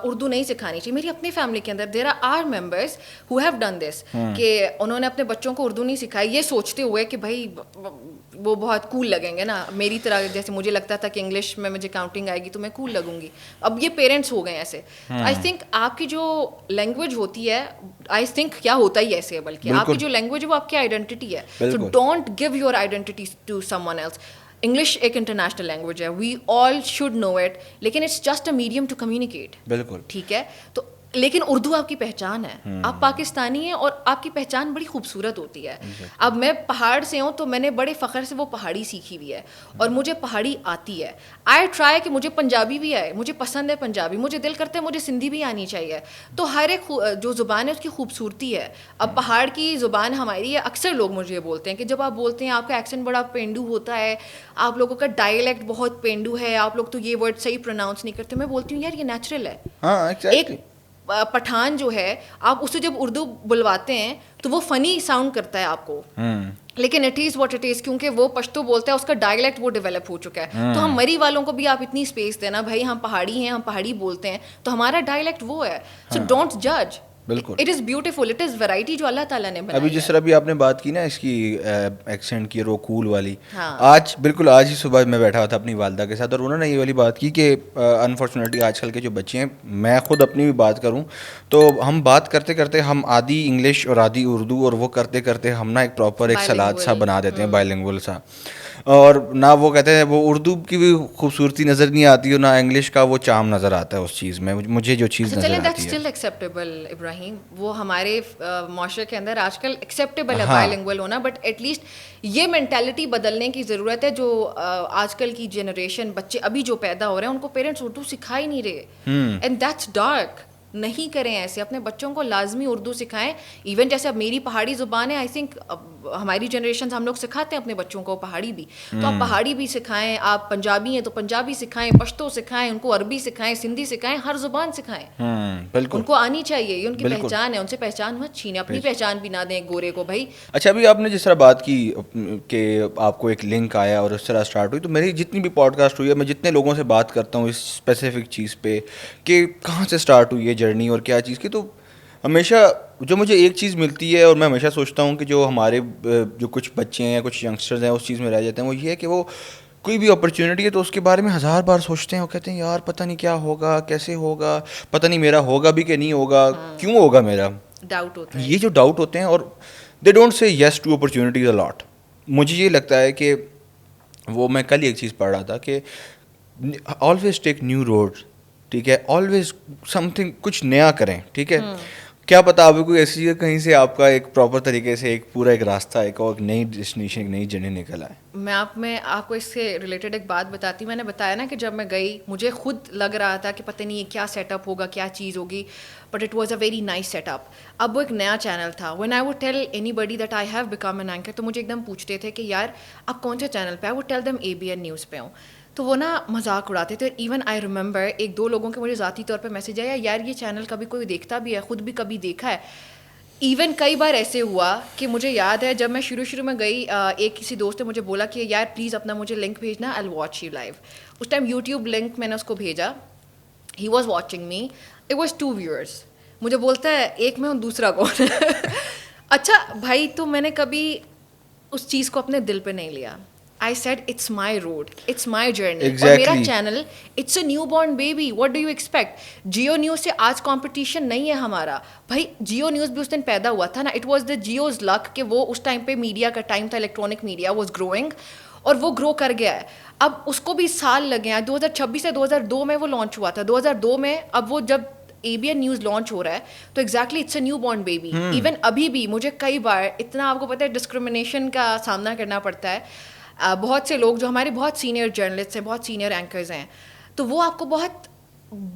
اردو نہیں سکھانی چاہیے. میری اپنی فیملی کے اندر there are members who have done this, کہ انہوں نے اپنے بچوں کو اردو نہیں سکھائی, یہ سوچتے ہوئے کہ بھائی وہ بہت کول لگیں گے نا میری طرح, جیسے مجھے لگتا تھا کہ انگلش میں مجھے کاؤنٹنگ آئے گی تو میں کول لگوں گی. اب یہ پیرنٹس ہو گئے ایسے. آئی تھنک آپ کی جو لینگویج ہوتی ہے, آئی تھنک کیا ہوتا ہی ایسے ہے, بلکہ آپ کی جو لینگویج ہے وہ آپ کی آئیڈینٹی ہے. So don't give your identity to someone else. English ایک انٹرنیشنل لینگویج ہے, we all should know it, لیکن it's just a medium to communicate. بالکل ٹھیک ہے, تو لیکن اردو آپ کی پہچان ہے, آپ پاکستانی ہیں اور آپ کی پہچان بڑی خوبصورت ہوتی ہے. اب میں پہاڑ سے ہوں تو میں نے بڑے فخر سے وہ پہاڑی سیکھی ہوئی ہے اور مجھے پہاڑی آتی ہے. آئی ٹرائی کہ مجھے پنجابی بھی آئے, مجھے پسند ہے پنجابی, مجھے دل کرتا ہے مجھے سندھی بھی آنی چاہیے. تو ہر ایک جو زبان ہے اس کی خوبصورتی ہے. اب پہاڑ کی زبان ہماری ہے, اکثر لوگ مجھے یہ بولتے ہیں کہ جب آپ بولتے ہیں آپ کا ایکسنٹ بڑا پینڈو ہوتا ہے, آپ لوگوں کا ڈائلیکٹ بہت پینڈو ہے, آپ لوگ تو یہ ورڈ صحیح پروناؤنس نہیں کرتے. میں بولتی ہوں یار یہ نیچرل ہے. ایک پٹھان جو ہے آپ اسے جب اردو بلواتے ہیں تو وہ فنی ساؤنڈ کرتا ہے آپ کو, لیکن it is what it is, کیونکہ وہ پشتو بولتا ہے, اس کا ڈائلیکٹ وہ ڈیولپ ہو چکا ہے. تو ہم مری والوں کو بھی آپ اتنی اسپیس دینا, بھائی ہم پہاڑی ہیں, ہم پہاڑی بولتے ہیں, تو ہمارا ڈائلیکٹ وہ ہے. سو ڈونٹ جج, بالکل it is beautiful, it is variety جو اللہ تعالیٰ نے بنائی. ابھی جس طرح بھی آپ نے بات کی نا اس کی ایکسنٹ کی, رو کول والی, آج بالکل آج ہی صبح میں بیٹھا ہوا تھا اپنی والدہ کے ساتھ اور انہوں نے یہ والی بات کی کہ انفارچونیٹلی آج کل کے جو بچے ہیں, میں خود اپنی بھی بات کروں تو ہم بات کرتے کرتے ہم آدھی انگلش اور آدھی اردو, اور وہ کرتے کرتے ہم نا ایک پراپر ایک سلاد سا بنا دیتے ہیں, بائی لینگویج سا. اور نہ وہ کہتے ہیں وہ اردو کی بھی خوبصورتی نظر نہیں آتی اور نہ انگلش کا وہ چام نظر آتا ہے اس چیز میں. مجھے جو چیز نظر آتی ہے اسٹل ایکسیپٹیبل ابراہیم, وہ ہمارے معاشرے کے اندر آج کل ایکسیپٹیبل ہے بائی لینگویج ہونا, بٹ ایٹ لیسٹ یہ مینٹیلٹی بدلنے کی ضرورت ہے. جو آج کل کی جنریشن بچے ابھی جو پیدا ہو رہے ہیں ان کو پیرنٹس اردو سکھا ہی نہیں رہے, اینڈ دیٹس ڈارک. نہیں کریں ایسے, اپنے بچوں کو لازمی اردو سکھائیں. ایون جیسے اب میری پہاڑی زبان ہے, آئی تھنک ہماری جنریشن ہم لوگ سکھاتے ہیں اپنے بچوں کو پہاڑی بھی, تو آپ پہاڑی بھی سکھائیں. آپ پنجابی ہیں تو پنجابی سکھائیں, پشتو سکھائیں, ان کو عربی سکھائیں, سندھی سکھائیں, ہر زبان سکھائیں. بالکل ان کو آنی چاہیے, یہ ان کی پہچان ہے, ان سے پہچان مت چھینیں, اپنی پہچان بھی نہ دیں گورے کو بھائی. اچھا ابھی آپ نے جس طرح بات کی کہ آپ کو ایک لنک آیا اور اس طرح اسٹارٹ ہوئی, تو میری جتنی بھی پوڈ کاسٹ ہوئی ہے, میں جتنے لوگوں سے بات کرتا ہوں اس اسپیسیفک چیز پہ کہ کہاں سے اسٹارٹ ہوئی ہے جرنی اور کیا چیز کی, تو ہمیشہ جو مجھے ایک چیز ملتی ہے اور میں ہمیشہ سوچتا ہوں کہ جو ہمارے جو کچھ بچے ہیں, کچھ ینگسٹرز ہیں اس چیز میں رہ جاتے ہیں, وہ یہ ہے کہ وہ کوئی بھی اپرچونیٹی ہے تو اس کے بارے میں 1000 بار سوچتے ہیں. وہ کہتے ہیں یار پتہ نہیں کیا ہوگا, کیسے ہوگا, پتہ نہیں میرا ہوگا بھی کہ نہیں ہوگا, کیوں ہوگا میرا, ڈاؤٹ ہوتا ہے. یہ جو ڈاؤٹ ہوتے ہیں, اور they don't say yes two opportunities اے لاٹ. مجھے یہ لگتا ہے کہ وہ میں کل ایک چیز پڑھ رہا تھا کہ آلویز ٹیک نیو روڈ ٹھیک ہے, آلویز سم تھنگ کچھ نیا کریں, ٹھیک ہے. کیا پتا آپ کوئی ایسی چیز کہیں سے آپ کا ایک پراپر طریقے سے ایک پورا ایک راستہ ایک نئی ڈیسٹینیشن ایک نئی جرنی نکل آئے. میں آپ کو اس سے ریلیٹڈ ایک بات بتاتی ہوں. میں نے بتایا نا کہ جب میں گئی مجھے خود لگ رہا تھا کہ پتہ نہیں یہ کیا سیٹ اپ ہوگا, کیا چیز ہوگی, but it was a very nice setup. اب وہ ایک نیا چینل تھا. When I would tell anybody that I have become an anchor, تو مجھے ایک دم پوچھتے تھے کہ یار آپ کون سے چینل پہ, آئی would tell them ABN news پہ ہوں. تو وہ نا مذاق اڑاتے تھے. ایون آئی ریممبر ایک دو لوگوں کے مجھے ذاتی طور پہ میسج آیا, یار یہ چینل کبھی کوئی دیکھتا بھی ہے, خود بھی کبھی دیکھا ہے. ایون کئی بار ایسے ہوا کہ مجھے یاد ہے جب میں شروع میں گئی, ایک کسی دوست نے مجھے بولا کہ یار پلیز اپنا مجھے لنک بھیجنا, I will watch you live. اس ٹائم یوٹیوب لنک میں نے اس کو بھیجا, he was watching me, it was 2 viewers. مجھے بولتا ہے ایک میں ہوں دوسرا کون. اچھا بھائی, تو میں نے کبھی اس چیز کو اپنے دل پہ نہیں لیا. I said it's my road, it's my journey. اور میرا channel it's a new born baby, what do you expect. Geo News سے آج کمپٹیشن نہیں ہے ہمارا بھائی. جیو نیوز بھی اس دن پیدا ہوا تھا نا, it was the Jio's luck کہ وہ اس ٹائم پہ میڈیا کا ٹائم تھا, الیکٹرانک میڈیا was growing, اور وہ گرو کر گیا ہے. اب اس کو بھی سال لگے ہیں, 2026 سے 2002 میں وہ لانچ ہوا تھا. 2002 میں اب وہ جب ABN نیوز لانچ ہو رہا ہے تو exactly it's a new born baby. Even ابھی بھی مجھے کئی بار اتنا آپ کو پتہ ہے ڈسکریمنیشن کا سامنا کرنا پڑتا ہے. بہت سے لوگ جو ہمارے بہت سینئر جرنلسٹ ہیں, بہت سینئر اینکرز ہیں, تو وہ آپ کو بہت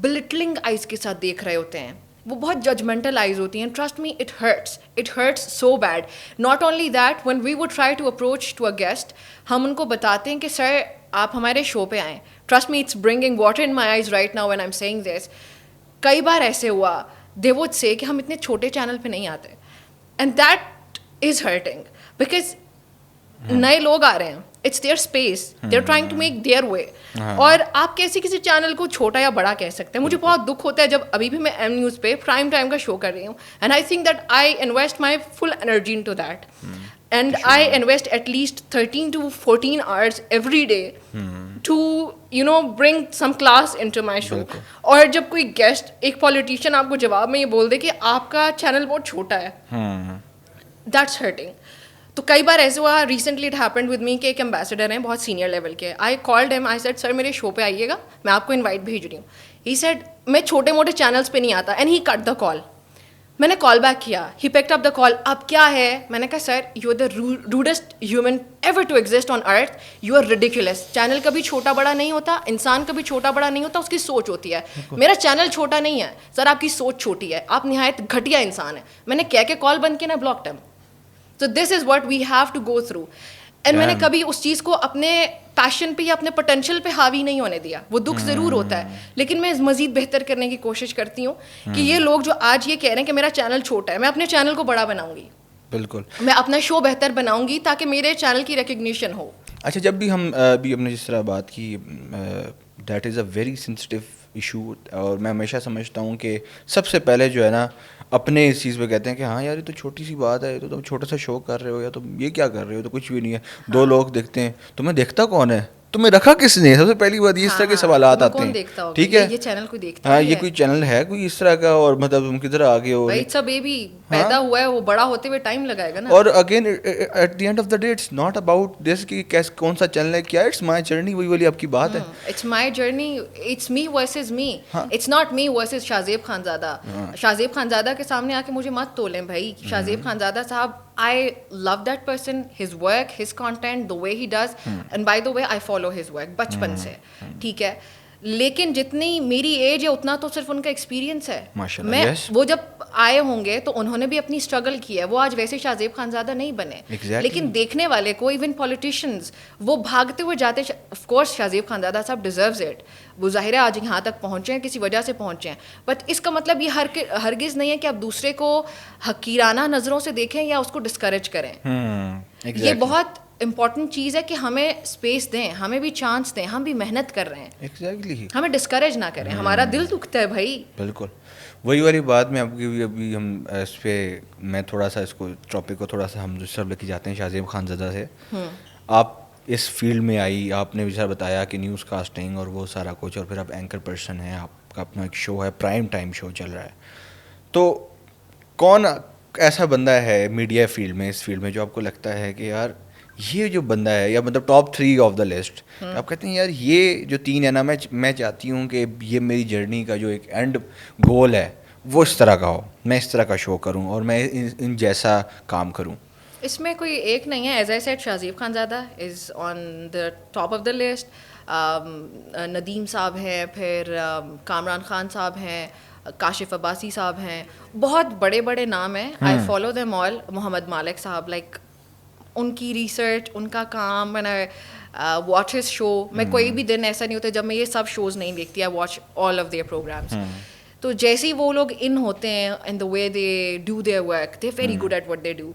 بلٹلنگ آئیز کے ساتھ دیکھ رہے ہوتے ہیں, وہ بہت ججمنٹل آئیز ہوتی ہیں. Trust me it hurts so bad. Not only that, when we would try to approach to a guest, ہم ان کو بتاتے ہیں کہ سر آپ ہمارے شو پہ آئیں. Trust me it's bringing water in my eyes right now when I am seeing this. کئی بار ایسے ہوا دے وڈ سے کہ ہم اتنے چھوٹے چینل پہ نہیں آتے, and that is hurting because نئے لوگ آ رہے ہیں, it's their space, they are trying to make their way. اور آپ کیسے کسی چینل کو چھوٹا یا بڑا کہہ سکتے ہیں. مجھے بہت دکھ ہوتا ہے جب ابھی بھی میں ایم نیوز پہ پرائم ٹائم کا شو کر رہی ہوں, and I think that I invest my full energy into that, and I invest at least 13 to 14 hours every day to bring some class into my show. اور جب کوئی guest, ایک politician آپ کو جواب میں یہ بول دے کہ آپ کا چینل بہت چھوٹا ہے, دیٹس ہرٹنگ. تو کئی بار ایسے ہوا, recently it happened with me کہ ایک ایمبیسڈر ہیں بہت سینئر لیول کے. I called him, I said sir میرے شو پہ آئیے گا, میں آپ کو انوائٹ بھیج رہی ہوں. ہی سیڈ میں چھوٹے موٹے چینلس پہ نہیں آتا, اینڈ ہی کٹ دا کال. میں نے کال بیک کیا, ہی پکڈ اپ دا کال. اب کیا ہے, میں نے کہا sir you are the rudest human ever to exist on earth, you are ridiculous. Channel کبھی چھوٹا بڑا نہیں ہوتا, انسان کبھی چھوٹا بڑا نہیں ہوتا, اس کی سوچ ہوتی ہے. میرا چینل چھوٹا نہیں ہے سر, آپ کی سوچ چھوٹی ہے, آپ نہایت گھٹیا انسان ہیں. میں نے کہہ کے کال بند کی نا, بلاکڈ ہم. So this is what we have to go through. And میں نے کبھی اس چیز کو اپنے پیشن پہ یا اپنے پوٹینشیل پہ حاوی نہیں ہونے دیا. وہ دکھ ضرور ہوتا ہے, لیکن میں مزید بہتر کرنے کی کوشش کرتی ہوں کہ یہ لوگ جو آج یہ کہہ رہے ہیں کہ میرا چینل چھوٹا ہے, میں اپنے چینل کو بڑا بناؤں گی. بالکل, میں اپنا شو بہتر بناؤں گی تاکہ میرے چینل کی ریکگنیشن ہو. اچھا, جب بھی ہم ابھی ہم نے جس طرح بات کی, that is a very sensitive issue, اور میں ہمیشہ سمجھتا ہوں کہ سب سے پہلے جو ہے نا اپنے اس چیز پہ کہتے ہیں کہ ہاں یار یہ تو چھوٹی سی بات ہے, تو تم چھوٹا سا شو کر رہے ہو, یا تم یہ کیا کر رہے ہو, تو کچھ بھی نہیں ہے. 2 لوگ دیکھتے ہیں, تمہیں دیکھتا کون ہے, تمہیں رکھا کس نے, سب سے پہلی بات یہ اس طرح کے سوالات آتے ہیں. ٹھیک ہے, یہ چینل کوئی دیکھتا ہاں یہ کوئی چینل ہے کوئی اس طرح کا, اور مطلب تم کدھر آگے ہو. اٹس اے بیبی, پیدا ہوا ہے, وہ بڑا ہوتے ہوئے ٹائم لگائے گا نا. اور again at the end of the day it's not about this کہ کون سا چینل ہے کیا, اٹس مائی جرنی. وہی والی آپ کی بات ہے, it's my journey, it's me versus me, it's not me versus Shahzeb Khanzada. Shahzeb Khanzada کے سامنے آ کے مجھے مت تولیں بھائی. شاہزیب خانزادہ صاحب, I love that person, his work, his content, the way he does, and by the way I follow his work بچپن سے. ٹھیک ہے, لیکن جتنی میری ایج ہے اتنا تو صرف ان کا ایکسپیرینس ہے. میں وہ جب آئے ہوں گے تو انہوں نے بھی اپنی اسٹرگل کی ہے, وہ آج ویسے شاہزیب خانزادہ نہیں بنے. لیکن دیکھنے والے کو, ایون پولیٹیشینز, وہ بھاگتے ہوئے جاتے. آف کورس شاہزیب خانزادہ صاحب ڈیزروز اٹ, وہ ظاہر ہے آج یہاں تک پہنچے ہیں کسی وجہ سے پہنچے ہیں, بٹ اس کا مطلب یہ ہرگز نہیں ہے کہ آپ دوسرے کو حقیرانہ نظروں سے دیکھیں یا اس کو ڈسکریج کریں. یہ بہت امپورٹنٹ چیز ہے کہ ہمیں اسپیس دیں, ہمیں بھی چانس دیں, ہم بھی محنت کر رہے ہیں. ایگزیکٹلی, ہمیں ڈسکریج نہ کریں, ہمارا دل دکھتا ہے بھائی. بالکل وہی والی بات. میں آپ کی ابھی ہم اس پہ میں تھوڑا سا اس کو ٹاپک کو تھوڑا سا ہم دوسری طرف لے کے جاتے ہیں. شاہزیب خانزادہ سے آپ اس فیلڈ میں آئی, آپ نے جیسا بتایا کہ نیوز کاسٹنگ اور وہ سارا کچھ, اور پھر آپ اینکر پرسن ہیں, آپ کا اپنا ایک شو ہے, پرائم ٹائم شو چل رہا ہے. تو کون ایسا بندہ ہے میڈیا فیلڈ میں, اس فیلڈ میں, جو آپ کو لگتا ہے کہ یار یہ جو بندہ ہے یا مطلب ٹاپ 3 آف دا لسٹ, آپ کہتے ہیں یار یہ جو 3 ہے نا, میں چاہتی ہوں کہ یہ میری جرنی کا جو ایک اینڈ گول ہے وہ اس طرح کا ہو, میں اس طرح کا شو کروں اور میں ان جیسا کام کروں. اس میں کوئی ایک نہیں ہے. As I said, Shahzeb Khanzada is on the top of the list, Nadeem صاحب ہیں, پھر کامران خان صاحب ہیں, کاشف عباسی صاحب ہیں, بہت بڑے بڑے نام ہیں. I follow them all. محمد مالک صاحب, لائک ان کی ریسرچ, ان کا کام, میں نے واچ ہز شو. میں کوئی بھی دن ایسا نہیں ہوتا جب میں یہ سب شوز نہیں دیکھتی. I watch all of their programs. تو جیسے ہی وہ لوگ ان ہوتے ہیں in the way they do their work, they very good at what they do.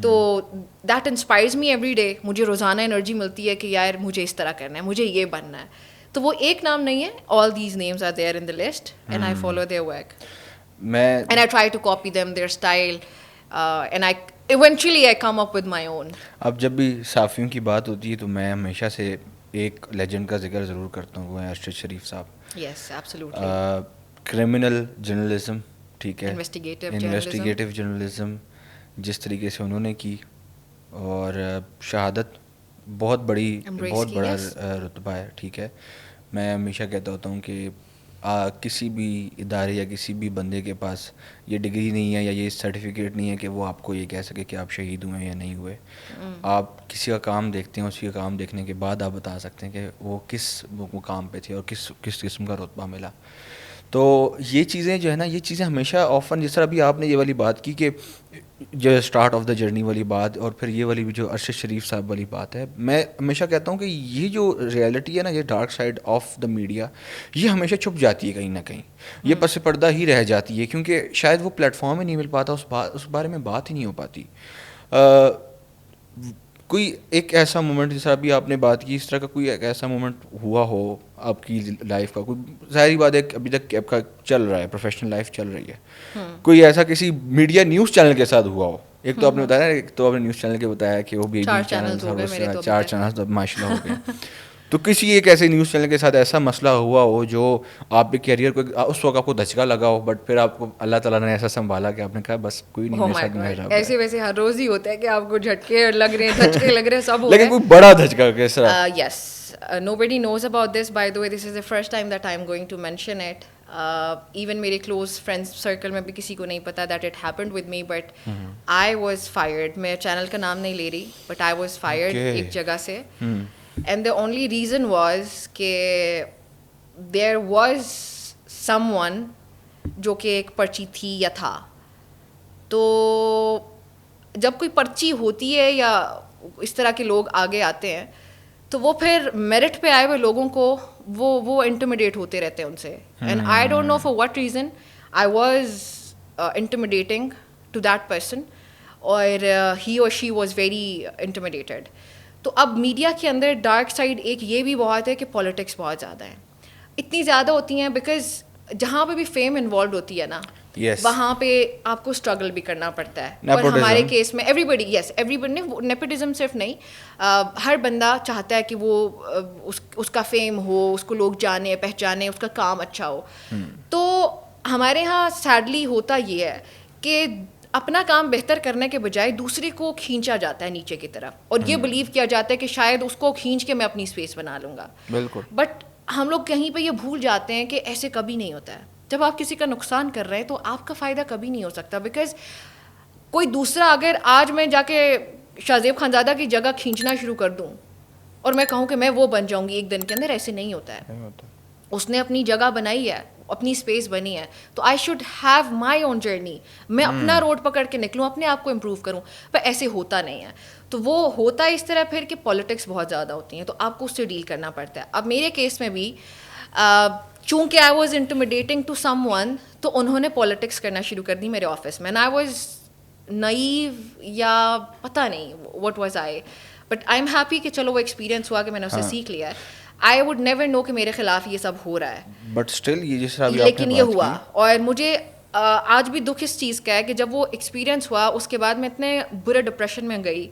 تو that inspires me every day. مجھے روزانہ انرجی ملتی ہے کہ یار مجھے اس طرح کرنا ہے, مجھے یہ بننا ہے. تو وہ ایک نام نہیں ہے, all these names are there in the list and I follow their work and I try to copy them, their style, and I eventually I come up with my own. اب جب بھی صحافیوں کی بات ہوتی ہے تو میں ہمیشہ سے ایک لیجنڈ کا ذکر ضرور کرتا ہوں, وہ ہے ارشد شریف صاحب. یس ایبسلیوٹلی. کرمنل جرنلزم, ٹھیک ہے, انویسٹیگیٹو جرنلزم جس طریقے سے انہوں نے کی, اور شہادت بہت بڑا رتبہ ہے, ٹھیک ہے. میں ہمیشہ کہتا ہوتا ہوں کہ کسی بھی ادارے یا کسی بھی بندے کے پاس یہ ڈگری نہیں ہے یا یہ سرٹیفکیٹ نہیں ہے کہ وہ آپ کو یہ کہہ سکے کہ آپ شہید ہوئے یا نہیں ہوئے. آپ کسی کا کام دیکھتے ہیں, اسی کا کام دیکھنے کے بعد آپ بتا سکتے ہیں کہ وہ کس مقام پہ تھے اور کس قسم کا رتبہ ملا. تو یہ چیزیں جو ہے نا, یہ چیزیں ہمیشہ آفن, جس طرح بھی آپ نے یہ والی بات کی کہ جو اسٹارٹ آف دا جرنی والی بات, اور پھر یہ والی جو ارشد شریف صاحب والی بات ہے, میں ہمیشہ کہتا ہوں کہ یہ جو ریئلٹی ہے نا, یہ dark side of the media, یہ ہمیشہ چھپ جاتی ہے کہیں نہ کہیں, یہ پس پردہ ہی رہ جاتی ہے, کیونکہ شاید وہ پلیٹ فارم ہی نہیں مل پاتا, اس بارے میں بات ہی نہیں ہو پاتی. کوئی ایک ایسا مومنٹ, جس طرح بھی آپ نے بات کی, اس طرح کا کوئی ایک ایسا مومنٹ ہوا ہو آپ کی لائف کا, کوئی ظاہری بات ہے ابھی تک آپ کا چل رہا ہے, پروفیشنل لائف چل رہی ہے, کوئی ایسا کسی میڈیا نیوز چینل کے ساتھ ہوا ہو. ایک تو آپ نے بتایا, ایک تو آپ نے نیوز چینل کے بتایا کہ وہ بھی 4 چینل ماشاء اللہ ہو گئے. تو کسی ایک ایسے نیوز چینل کے ساتھ ایسا مسئلہ ہوا ہو جو آپ کے کیریئر کو اس وقت آپ کو دھچکا لگا ہو, بٹ پھر آپ کو اللہ تعالیٰ نے ایسا سنبھالا کہ آپ نے کہا بس کوئی نہیں, میرے ساتھ میں رہا. ایسے ویسے ہر روز ہی ہوتا ہے کہ آپ کو جھٹکے لگ رہے ہیں, دھچکے لگ رہے ہیں, سب ہو لیکن کوئی بڑا دھچکا کس طرح؟ یس, nobody knows about this, by the way. This is the first time that I'm going to mention it. Even میرے close friends circle میں بھی کسی کو نہیں پتا that it happened with me, but I was fired. میں channel کا نام نہیں لے رہی, but I was fired ایک جگہ سے. And the only reason was کہ there was someone جو کہ ایک پرچی تھی یا تھا. تو جب کوئی پرچی ہوتی ہے یا اس طرح کے لوگ آگے آتے ہیں تو وہ پھر میرٹ پہ آئے ہوئے لوگوں کو وہ انٹیمیڈیٹ ہوتے رہتے ہیں ان سے. And I don't know for what reason I was intimidating to that person, اور ہی اور شی واز ویری انٹیمیڈیٹڈ. تو اب میڈیا کے اندر ڈارک سائڈ ایک یہ بھی بہت ہے کہ پالیٹکس بہت زیادہ ہیں, اتنی زیادہ ہوتی ہیں, بیکاز جہاں پہ بھی فیم انوالوڈ ہوتی ہے نا, وہاں پہ آپ کو اسٹرگل بھی کرنا پڑتا ہے. اور ہمارے کیس میں ایوری بڈی نیپوٹزم صرف نہیں, ہر بندہ چاہتا ہے کہ وہ اس کا فیم ہو, اس کو لوگ جانے پہچانے, اس کا کام اچھا ہو. تو ہمارے یہاں سیڈلی ہوتا یہ ہے کہ اپنا کام بہتر کرنے کے بجائے دوسرے کو کھینچا جاتا ہے نیچے کی طرف, اور یہ بلیو کیا جاتا ہے کہ شاید اس کو کھینچ کے میں اپنی اسپیس بنا لوں گا. بالکل. بٹ ہم لوگ کہیں پہ یہ بھول جاتے ہیں کہ ایسے کبھی نہیں ہوتا ہے. جب آپ کسی کا نقصان کر رہے ہیں تو آپ کا فائدہ کبھی نہیں ہو سکتا, بیکاز کوئی دوسرا اگر آج میں جا کے شاذیب خانزادہ کی جگہ کھینچنا شروع کر دوں اور میں کہوں کہ میں وہ بن جاؤں گی ایک دن کے اندر, ایسے نہیں ہوتا ہے. اس نے اپنی جگہ بنائی ہے, اپنی اسپیس بنی ہے, تو I should have my own journey. میں اپنا روڈ پکڑ کے نکلوں, اپنے آپ کو امپروو کروں, پر ایسے ہوتا نہیں ہے. تو وہ ہوتا ہے اس طرح پھر کہ پالیٹکس بہت زیادہ ہوتی ہیں, تو آپ کو اس سے ڈیل کرنا پڑتا ہے. اب میرے کیس میں بھی چونکہ I was intimidating to someone, تو انہوں نے پالیٹکس کرنا شروع کر دی میرے آفس میں. آئی واز نائیو یا پتہ نہیں what was I, but I am happy کہ چلو وہ ایکسپیرینس ہوا کہ میں نے اسے سیکھ لیا ہے. آئی ووڈ نیور نو کہ میرے خلاف یہ سب ہو رہا ہے, بٹ اسٹل یہ جس طرح لیکن یہ ہوا. اور مجھے آج بھی دکھ اس چیز کا ہے کہ جب وہ ایکسپیرینس ہوا اس کے بعد میں اتنے برے ڈپریشن میں گئی,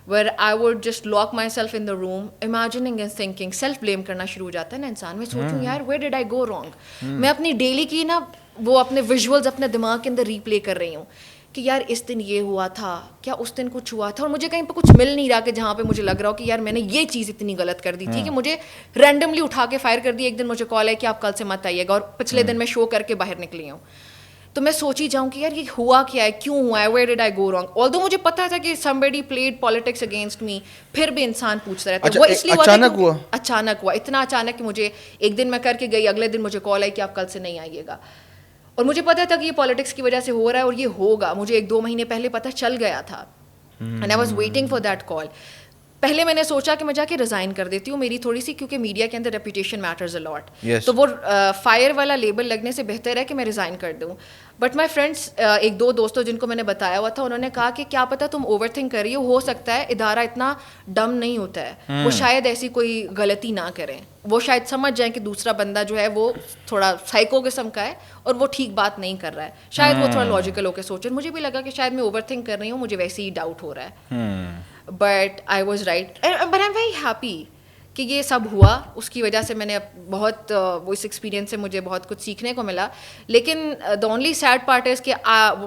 where I would just lock myself in the room, imagining and thinking, self blame کرنا شروع ہو جاتا ہے نا انسان. میں سوچوں یار where did I go wrong. میں اپنی ڈیلی کی نا وہ اپنے ویژولز اپنے دماغ کے اندر ریپلے کر رہی ہوں کہ یار اس دن یہ ہوا تھا, کیا اس دن کچھ ہوا تھا, اور مجھے کہیں پہ کچھ مل نہیں رہا کہ جہاں پہ مجھے لگ رہا ہو کہ یار میں نے یہ چیز اتنی غلط کر دی تھی کہ مجھے رینڈملی اٹھا کے فائر کر دی. ایک دن مجھے کال ہے کہ آپ کل سے مت آئیے گا, اور پچھلے دن میں شو کر کے باہر نکلی ہوں. تو میں سوچی جاؤں کہ یار یہ ہوا کیا ہے, کیوں ہوا ہے, ویئر ڈڈ آئی گو رانگ. آلدو مجھے پتا تھا کہ somebody played politics against me, پھر بھی انسان پوچھتا رہتا ہے. وہ اس لیے اچانک ہوا, اتنا اچانک کہ مجھے ایک دن میں کر کے گئی, اگلے دن مجھے کال آئی کہ آپ کل سے نہیں آئیے گا. اور مجھے پتا تھا کہ یہ پالیٹکس کی وجہ سے ہو رہا ہے اور یہ ہوگا, مجھے 1-2 مہینے پہلے پتہ چل گیا تھا. And I was waiting for that call. پہلے میں نے سوچا کہ میں جا کے ریزائن کر دیتی ہوں, میری تھوڑی سی, کیونکہ میڈیا کے اندر ریپوٹیشن میٹرز اے لاٹ, تو وہ فائر والا لیبل لگنے سے بہتر ہے کہ میں ریزائن کر دوں. بٹ مائی فرینڈس, 1-2 دوستوں جن کو میں نے بتایا ہوا تھا, انہوں نے کہا کہ کیا پتہ تم اوور تھنک کر رہی ہو سکتا ہے ادارہ اتنا ڈم نہیں ہوتا ہے, وہ شاید ایسی کوئی غلطی نہ کریں, وہ شاید سمجھ جائیں کہ دوسرا بندہ جو ہے وہ تھوڑا سائیکو قسم کا ہے اور وہ ٹھیک بات نہیں کر رہا ہے, شاید وہ تھوڑا لاجیکل ہو کے سوچیں. مجھے بھی لگا کہ شاید میں اوور تھنک کر رہی ہوں, مجھے ویسے ہی ڈاؤٹ ہو رہا ہے. But I was right, but I am very happy کہ یہ سب ہوا. اس کی وجہ سے میں نے بہت, وہ اس ایکسپیرینس سے مجھے بہت کچھ سیکھنے کو ملا. لیکن the only sad part is کہ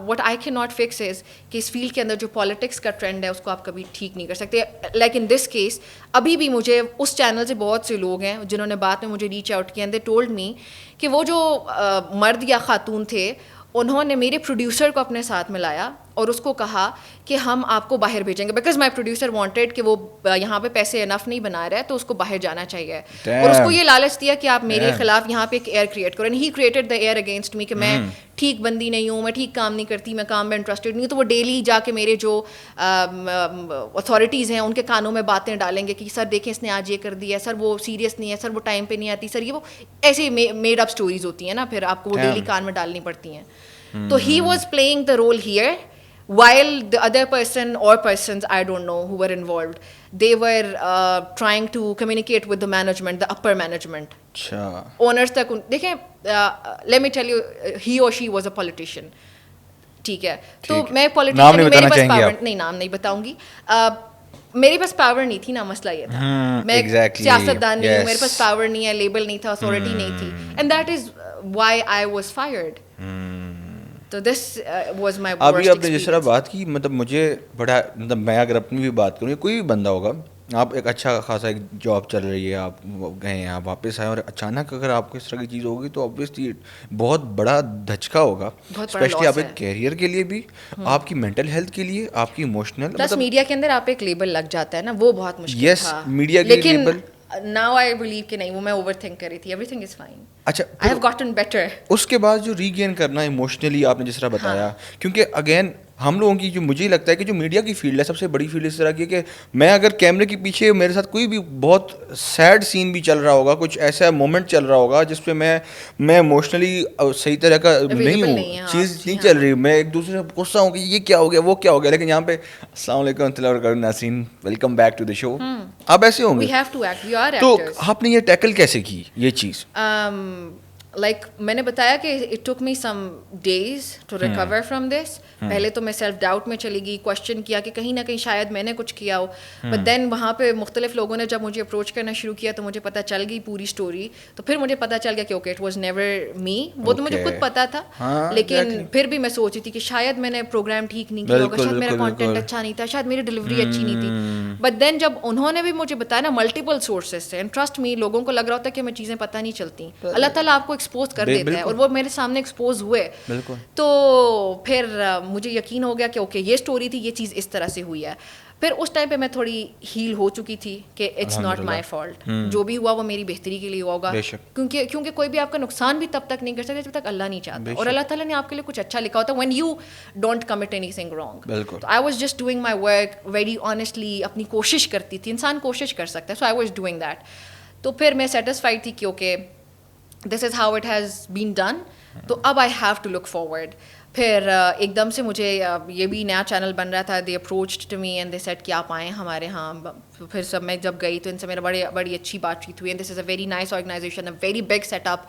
what I can not fix is کہ اس فیلڈ کے اندر جو پالیٹکس کا ٹرینڈ ہے اس کو آپ کبھی ٹھیک نہیں کر سکتے. لائک ان دس کیس ابھی بھی مجھے اس چینل سے بہت سے لوگ ہیں جنہوں نے بعد میں مجھے ریچ آؤٹ کیا, اینڈ دے ٹولڈ می کہ وہ جو مرد یا خاتون تھے, انہوں نے میرے پروڈیوسر کو اپنے ساتھ ملایا اور اس کو کہا کہ ہم آپ کو باہر بھیجیں گے, بیکاز مائی پروڈیوسر وانٹیڈ کہ وہ یہاں پہ پیسے انف نہیں بنا رہا ہے تو اس کو باہر جانا چاہیے, اور اس کو یہ لالچ دیا کہ آپ میرے خلاف یہاں پہ ایک ایئر کریٹ کرو. And he created the air against me کہ میں ٹھیک بندی نہیں ہوں, میں ٹھیک کام نہیں کرتی, میں کام میں انٹرسٹڈ نہیں ہوں. تو وہ ڈیلی جا کے میرے جو اتھارٹیز ہیں ان کے کانوں میں باتیں ڈالیں گے کہ سر دیکھیں اس نے آج یہ کر دیا ہے, سر وہ سیریس نہیں ہے, سر وہ ٹائم پہ نہیں آتی, سر یہ وہ ایسے میڈ اپ اسٹوریز ہوتی ہیں نا, پھر آپ کو وہ ڈیلی کان میں ڈالنی پڑتی ہیں. So he was playing the role here, while the other person or persons, I don't know, who were involved, they were trying to communicate with the management, the upper management. Achha. Owners tak dekhen, let me tell you, he or she was a politician. ٹھیک ہے, تو میں politician, میرے پاس power نہیں, نام نہیں بتاؤں گی, میرے پاس پاور نہیں تھی نا, مسئلہ یہ تھا, میں سیاست دان نہیں ہوں, میرے پاس پاور نہیں ہے, لیبل نہیں تھا, اتھارٹی نہیں تھی, and that is why I was fired. تو this was my worst experience. ابھی آپ نے جس طرح بات کی, مطلب مجھے بڑا, مطلب میں اگر اپنی بھی بات کروں, کوئی بھی بندہ ہوگا, آپ ایک اچھا خاصا ایک جاب چل رہی ہے, آپ گئے ہیں, آپ واپس آئے, اور اچانک اگر آپ کو اس طرح کی چیز ہوگی تو آبویسلی بہت بڑا دھچکا ہوگا, اسپیشلی آپ ایک کیریئر کے لیے بھی, آپ کی مینٹل ہیلتھ کے لیے, آپ کی ایموشنل, پلس میڈیا کے اندر آپ ایک لیبل لگ جاتا ہے نا, وہ بہت مشکل تھا. میڈیا کے لیبل. Now I believe کہ نہیں, وہ میں اوور تھنک کر رہی تھی, everything is fine. اچھا, I have gotten better. اس کے بعد جو ری گین کرنا ایموشنلی آپ نے جس طرح بتایا, کیونکہ اگین ہم لوگوں کی جو, مجھے لگتا ہے کہ جو میڈیا کی فیلڈ ہے سب سے بڑی فیلڈ اس طرح کی ہے کہ میں اگر کیمرے کے پیچھے میرے ساتھ کوئی بھی بہت سیڈ سین بھی چل رہا ہوگا, کچھ ایسا مومنٹ چل رہا ہوگا جس پہ میں ایموشنلی صحیح طرح کا نہیں ہوں, چیز نہیں چل رہی, میں ایک دوسرے سے غصہ ہوں کہ یہ کیا ہو گیا, وہ کیا ہو گیا, لیکن یہاں پہ السلام علیکم ورحمۃ اللہ وبرکاتہ ناظرین, ویلکم بیک ٹو دا شو, آپ ایسے ہوں گے. تو آپ نے یہ ٹیکل کیسے کی یہ چیز؟ لائک میں نے بتایا کہ it took me some days to recover from this. پہلے تو میں سیلف ڈاؤٹ میں چلی گئی, کوشچن کیا کہ کہیں نہ کہیں شاید میں نے کچھ کیا ہو. بٹ دین وہاں پہ مختلف لوگوں نے جب مجھے اپروچ کرنا شروع کیا تو مجھے پتہ چل گئی پوری اسٹوری. تو پھر مجھے پتہ چل گیا کہ اوکے اٹ واز نیور می. وہ تو مجھے خود پتہ تھا, لیکن پھر بھی میں سوچ رہی تھی کہ شاید میں نے پروگرام ٹھیک نہیں کیا ہوگا, شاید میرا کانٹینٹ اچھا نہیں تھا, شاید میری ڈلیوری اچھی نہیں تھی. بٹ دین جب انہوں نے بھی مجھے بتایا نا ملٹیپل سورسز سے, اینڈ ٹرسٹ می, لوگوں کو لگ رہا ہوتا ہے کہ ہمیں چیزیں پتہ نہیں چلتی, اللہ تعالیٰ آپ کو ایکسپوز کر دیتا ہے, اور وہ میرے سامنے ایکسپوز ہوئے. تو پھر مجھے یقین ہو گیا کہ اوکے یہ اسٹوری تھی, یہ چیز اس طرح سے ہوئی ہے. پھر اس ٹائم پہ میں تھوڑی ہیل ہو چکی تھی کہ اٹس ناٹ مائی فالٹ, جو بھی ہوا وہ میری بہتری کے لیے ہوا ہوگا, کیونکہ کوئی بھی آپ کا نقصان بھی تب تک نہیں کر سکتا جب تک اللہ نہیں چاہتا, اور اللہ تعالیٰ نے آپ کے لیے کچھ اچھا لکھا ہوتا ہے, when you don't commit anything wrong. تو I was just doing my work very honestly, اپنی کوشش کرتی تھی, انسان کوشش کر سکتا ہے, so I was doing that. تو پھر میں سیٹسفائڈ تھی کہ okay this is how it has been done, تو اب I have to look forward. پھر ایک دم سے مجھے یہ بھی نیا چینل بن رہا تھا, they approached to me and they said کہ آپ آئیں ہمارے ہاں. پھر سب میں جب گئی تو ان سے میرا بڑی اچھی بات چیت ہوئی, and this is a very nice organisation, a very big setup.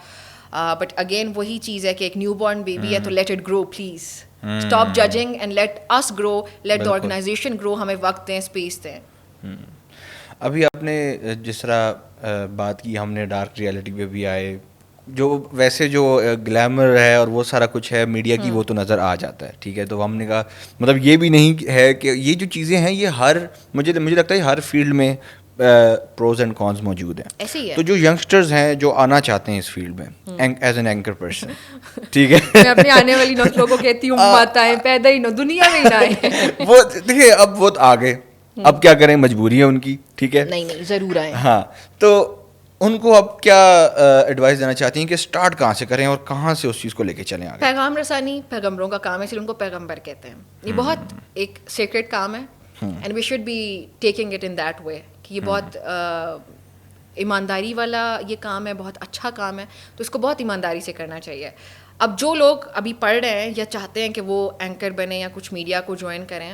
But again وہی چیز ہے کہ ایک نیو بورن بیبی ہے تو let it grow please, stop judging and let us grow, let the organization grow, ہمیں وقت دیں, اسپیس دیں. ابھی آپ نے جس طرح بات کی, ہم نے ڈارک ریئلٹی پہ بھی آئے, جو ویسے جو گلیمر ہے اور وہ سارا کچھ ہے میڈیا کی وہ تو نظر آ جاتا ہے, ٹھیک ہے. تو ہم نے کہا مطلب یہ بھی نہیں ہے کہ یہ جو چیزیں ہیں یہ ہر مجھے لگتا ہے ہر فیلڈ میں پروز اینڈ کونز موجود ہیں. تو جو ینگسٹرز ہیں جو آنا چاہتے ہیں اس فیلڈ میں ایز این اینکر پرسن, ٹھیک ہے, میں اپنی آنے والی نسلوں کو کہتی ہوں مت آئیں, پیدا ہی نہ دنیا میں ہی نہ آئیں. وہ دیکھیے اب وہ آ گئے, اب کیا کریں, مجبوری ہے ان کی, ٹھیک ہے. نہیں ضرور آئیں. ہاں, تو ان کو اب کیا ایڈوائس دینا چاہتی ہیں کہ اسٹارٹ کہاں سے کریں اور کہاں سے اس چیز کو لے کے چلیں آگے؟ پیغام رسانی پیغمبروں کا کام ہے, اس لیے ان کو پیغمبر کہتے ہیں. یہ بہت ایک سیکریٹ کام ہے and we should be taking it in that way کہ یہ بہت ایمانداری والا یہ کام ہے, بہت اچھا کام ہے, تو اس کو بہت ایمانداری سے کرنا چاہیے. اب جو لوگ ابھی پڑھ رہے ہیں یا چاہتے ہیں کہ وہ اینکر بنیں یا کچھ میڈیا کو جوائن کریں,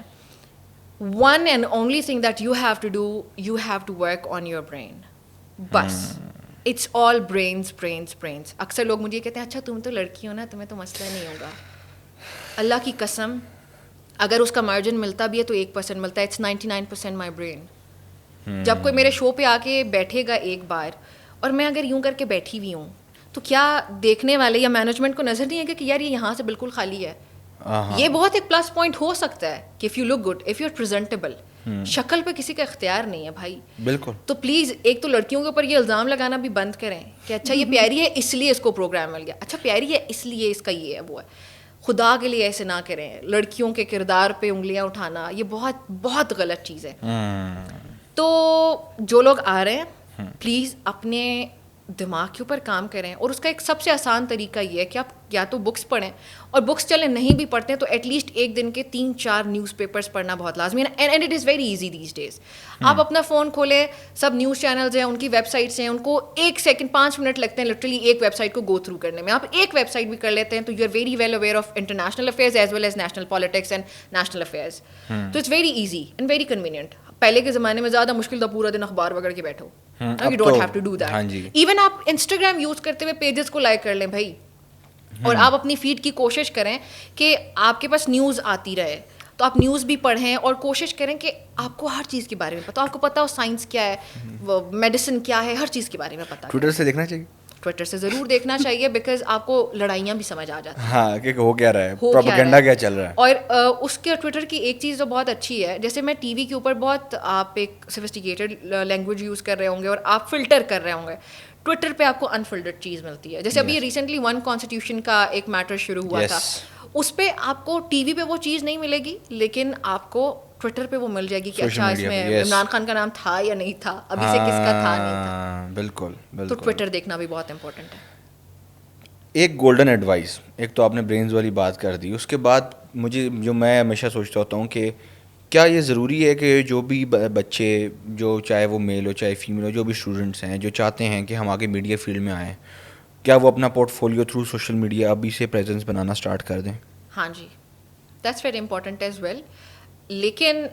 one and only thing that you have to do, you have to work on your brain. بس it's all brains brains brains. اکثر لوگ مجھے کہتے ہیں اچھا تم تو لڑکی ہو نا, تمہیں تو مسئلہ نہیں ہوگا. اللہ کی قسم اگر اس کا مارجن ملتا بھی ہے تو 1% ملتا ہے, اٹس 99% مائی برین. جب کوئی میرے شو پہ آ کے بیٹھے گا ایک بار اور میں اگر یوں کر کے بیٹھی ہوئی ہوں تو کیا دیکھنے والے یا مینجمنٹ کو نظر نہیں ہے کہ یار یہ یہاں سے بالکل خالی ہے. یہ بہت ایک پلس پوائنٹ ہو سکتا ہے کہ if you look good, if you are presentable. شکل پہ کسی کا اختیار نہیں ہے بھائی, بالکل. تو پلیز ایک تو لڑکیوں کے اوپر یہ الزام لگانا بھی بند کریں کہ اچھا یہ پیاری ہے اس لیے اس کو پروگرام مل گیا, اچھا پیاری ہے اس لیے اس کا یہ ہے وہ ہے. خدا کے لیے ایسے نہ کریں. لڑکیوں کے کردار پہ انگلیاں اٹھانا یہ بہت بہت غلط چیز ہے. تو جو لوگ آ رہے ہیں پلیز اپنے دماغ کے اوپر کام کریں, اور اس کا ایک سب سے آسان طریقہ یہ ہے کہ آپ یا تو بکس پڑھیں, اور بکس چلیں نہیں بھی پڑھتے ہیں تو ایٹ لیسٹ ایک دن کے 3-4 نیوز پیپرس پڑھنا بہت لازمی ہے. And it is very easy these days. آپ اپنا فون کھولیں, سب نیوز چینلز ہیں, ان کی ویب سائٹس ہیں, ان کو 1 سیکنڈ 5 منٹ لگتے ہیں لٹرلی ایک ویب سائٹ کو گو تھرو کرنے میں. آپ ایک ویب سائٹ بھی کر لیتے ہیں تو you are very well aware of international affairs as well as national politics and national affairs. تو it's very easy and very convenient. پہلے کے زمانے میں زیادہ مشکل تھا پورا دن اخبار وغیرہ کے بیٹھو. You don't have to do that. Even آپ انسٹاگرام یوز کرتے ہوئے پیجز کو لائک کر لیں بھائی, اور آپ اپنی فیڈ کی کوشش کریں کہ آپ کے پاس نیوز آتی رہے. تو آپ نیوز بھی پڑھیں اور کوشش کریں کہ آپ کو ہر چیز کے بارے میں پتہ, آپ کو پتہ ہو سائنس کیا ہے, میڈیسن کیا ہے, ہر چیز کے بارے میں پتہ. ٹویٹر سے دیکھنا چاہیے, ٹویٹر سے ضرور دیکھنا چاہیے بیکاز آپ کو لڑائیاں بھی سمجھ آ جاتی ہیں. ہاں کہ ہو کیا رہا ہے, پروپیگنڈا کیا چل رہا ہے. اور اس کے ٹویٹر کی ایک چیز جو بہت اچھی ہے, جیسے میں ٹی وی کے اوپر بہت آپ ایک سفسٹیکیٹڈ لینگویج یوز کر رہے ہوں گے اور آپ فلٹر کر رہے ہوں گے, ٹویٹر پہ آپ کو انفلٹرڈ چیز ملتی ہے. جیسے ابھی ریسنٹلی 1 کانسٹیٹیوشن کا ایک میٹر شروع ہوا تھا, اس پہ آپ کو ٹی وی پہ وہ چیز نہیں ملے گی لیکن آپ کو ٹویٹر پہ وہ مل جائے گی کہ اچھا اس میں عمران خان کا نام تھا یا نہیں تھا, ابھی سے کس کا تھا نہیں تھا. بالکل. تو ٹویٹر دیکھنا بھی بہت امپورٹنٹ ہے. ایک گولڈن ایڈوائس, ایک تو آپ نے برینز والی بات کر دی, اس کے بعد مجھے جو میں ہمیشہ سوچتا ہوتا ہوں کہ کیا یہ ضروری ہے کہ جو بھی بچے, جو چاہے وہ میل ہو چاہے فیمیل ہو, جو بھی اسٹوڈنٹس ہیں جو چاہتے ہیں کہ ہم آگے میڈیا فیلڈ میں آئیں, کیا وہ اپنا portfolio through social media ابھی سے پریزنس بنانا اسٹارٹ کر دیں؟ ہاں جی, that's very important as well, لیکن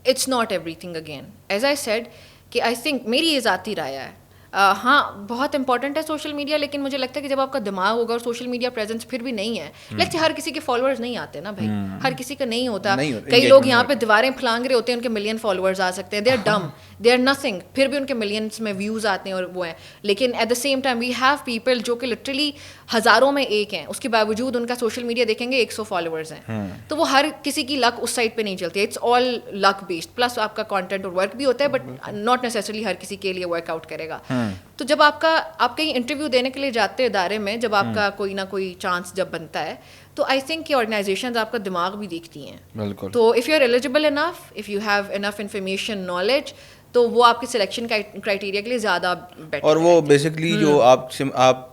it's not everything again. As I said کہ آئی تھنک میری یہ ذاتی رائے ہے, ہاں بہت امپورٹنٹ ہے سوشل میڈیا, لیکن مجھے لگتا ہے کہ جب آپ کا دماغ ہوگا اور سوشل میڈیا پریزنس پھر بھی نہیں ہے, لیکن ہر کسی کے فالوورز نہیں آتے نا بھائی, ہر کسی کا نہیں ہوتا. کئی لوگ یہاں پہ دیواریں پھلانگ رہے ہوتے ہیں, ان کے ملین فالوورز آ سکتے ہیں, they are dumb, they are nothing, پھر بھی ان کے ملینس میں ویوز آتے ہیں اور وہ ہیں. لیکن at the same time we have people جو کہ لٹرلی ہزاروں میں ایک ہیں, اس کے باوجود ان کا سوشل میڈیا دیکھیں گے 100 فالوورز ہیں. تو وہ ہر کسی کی لک اس سائڈ پہ نہیں چلتی, it's all look based, plus آپ کا کانٹینٹ اور ورک بھی ہوتا ہے, بٹ ناٹ نیسسریلی ہر کسی کے لیے ورک آؤٹ کرے گا. تو جب آپ کہیں انٹرویو دینے کے لیے جاتے ہیں ادارے میں, جب آپ کا کوئی نہ کوئی چانس جب بنتا ہے, تو آئی تھنک کہ آرگنائزیشنز آپ کا دماغ بھی دیکھتی ہیں. بالکل. تو if you are eligible enough, if you have enough information knowledge, تو وہ آپ کے سلیکشن کرائٹیریا کے لیے زیادہ بیٹر. اور وہ بیسکلی جو آپ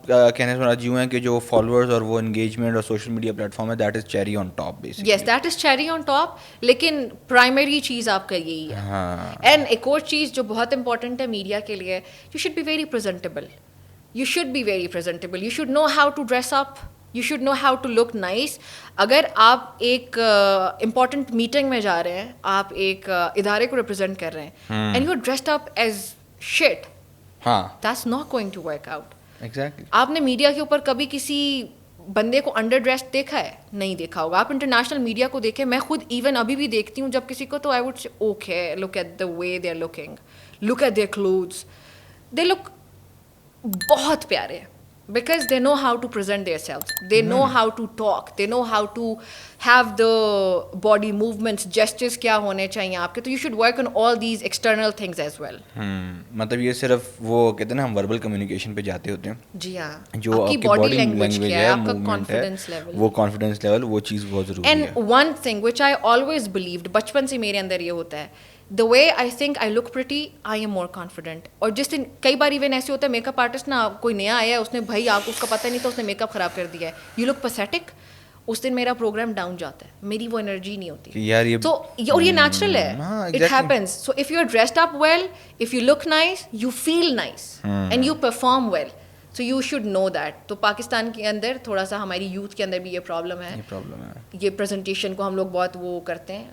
کہنے سے راضی ہوئے ہیں کہ جو فالوورز اور وہ انگیجمنٹ اور سوشل میڈیا پلیٹ فارم ہے, that is cherry on top basically. Yes, that is cherry on top, لیکن پرائمری چیز آپ کا یہی ہے. اینڈ ایک اور چیز جو بہت امپورٹنٹ ہے میڈیا کے لیے, you should be very presentable. You should be very presentable. You should know how to dress up. You should know how to look nice. اگر آپ ایک امپورٹنٹ میٹنگ میں جا رہے ہیں, آپ ایک ادارے کو ریپرزینٹ کر رہے ہیں, and you're dressed up as shit, that's not going to work out. Exactly. آپ نے میڈیا کے اوپر کبھی کسی بندے کو انڈر ڈریسڈ دیکھا ہے؟ نہیں دیکھا ہوگا. آپ انٹرنیشنل میڈیا کو دیکھیں, میں خود ایون ابھی بھی دیکھتی ہوں جب کسی کو, تو I would say okay, look at the way they are looking, look at their clothes, they look بہت پیارے ہیں, because they know how to present themselves, they know how to talk, they know how to have the body movements, gestures kya hone chahiye aapke, so you should work on all these external things as well. مطلب یہ صرف وہ کہتے ہیں نا ہم verbal communication پہ جاتے ہوتے ہیں, جی ہاں, جو آپ کی باڈی لینگویج ہے, آپ کا موومنٹ ہے, کانفیڈنس لیول, وہ کانفیڈنس لیول, وہ چیز بہت ضروری ہے. And one thing which I always believed, بچپن سے میرے اندر یہ ہوتا ہے, the way I think I look pretty, I am more confident. اور جس دن کئی بار ایون ایسے ہوتا ہے میک اپ آرٹسٹ نا, کوئی نیا آیا ہے, اس نے بھائی آپ کو اس کا پتہ نہیں تھا, اس نے میک اپ خراب کر دیا ہے, یو لک پیتھیٹک, اس دن میرا پروگرام ڈاؤن جاتا ہے, میری وہ انرجی نہیں ہوتی یار یہ تو, اور یہ نیچرل ہے, it happens. So if you are dressed up well, if you look nice, you feel nice and you perform well, so you should know that. تو پاکستان کے اندر تھوڑا سا ہماری یوتھ کے اندر بھی یہ پرابلم ہے, یہ پریزنٹیشن کو ہم لوگ بہت وہ کرتے ہیں,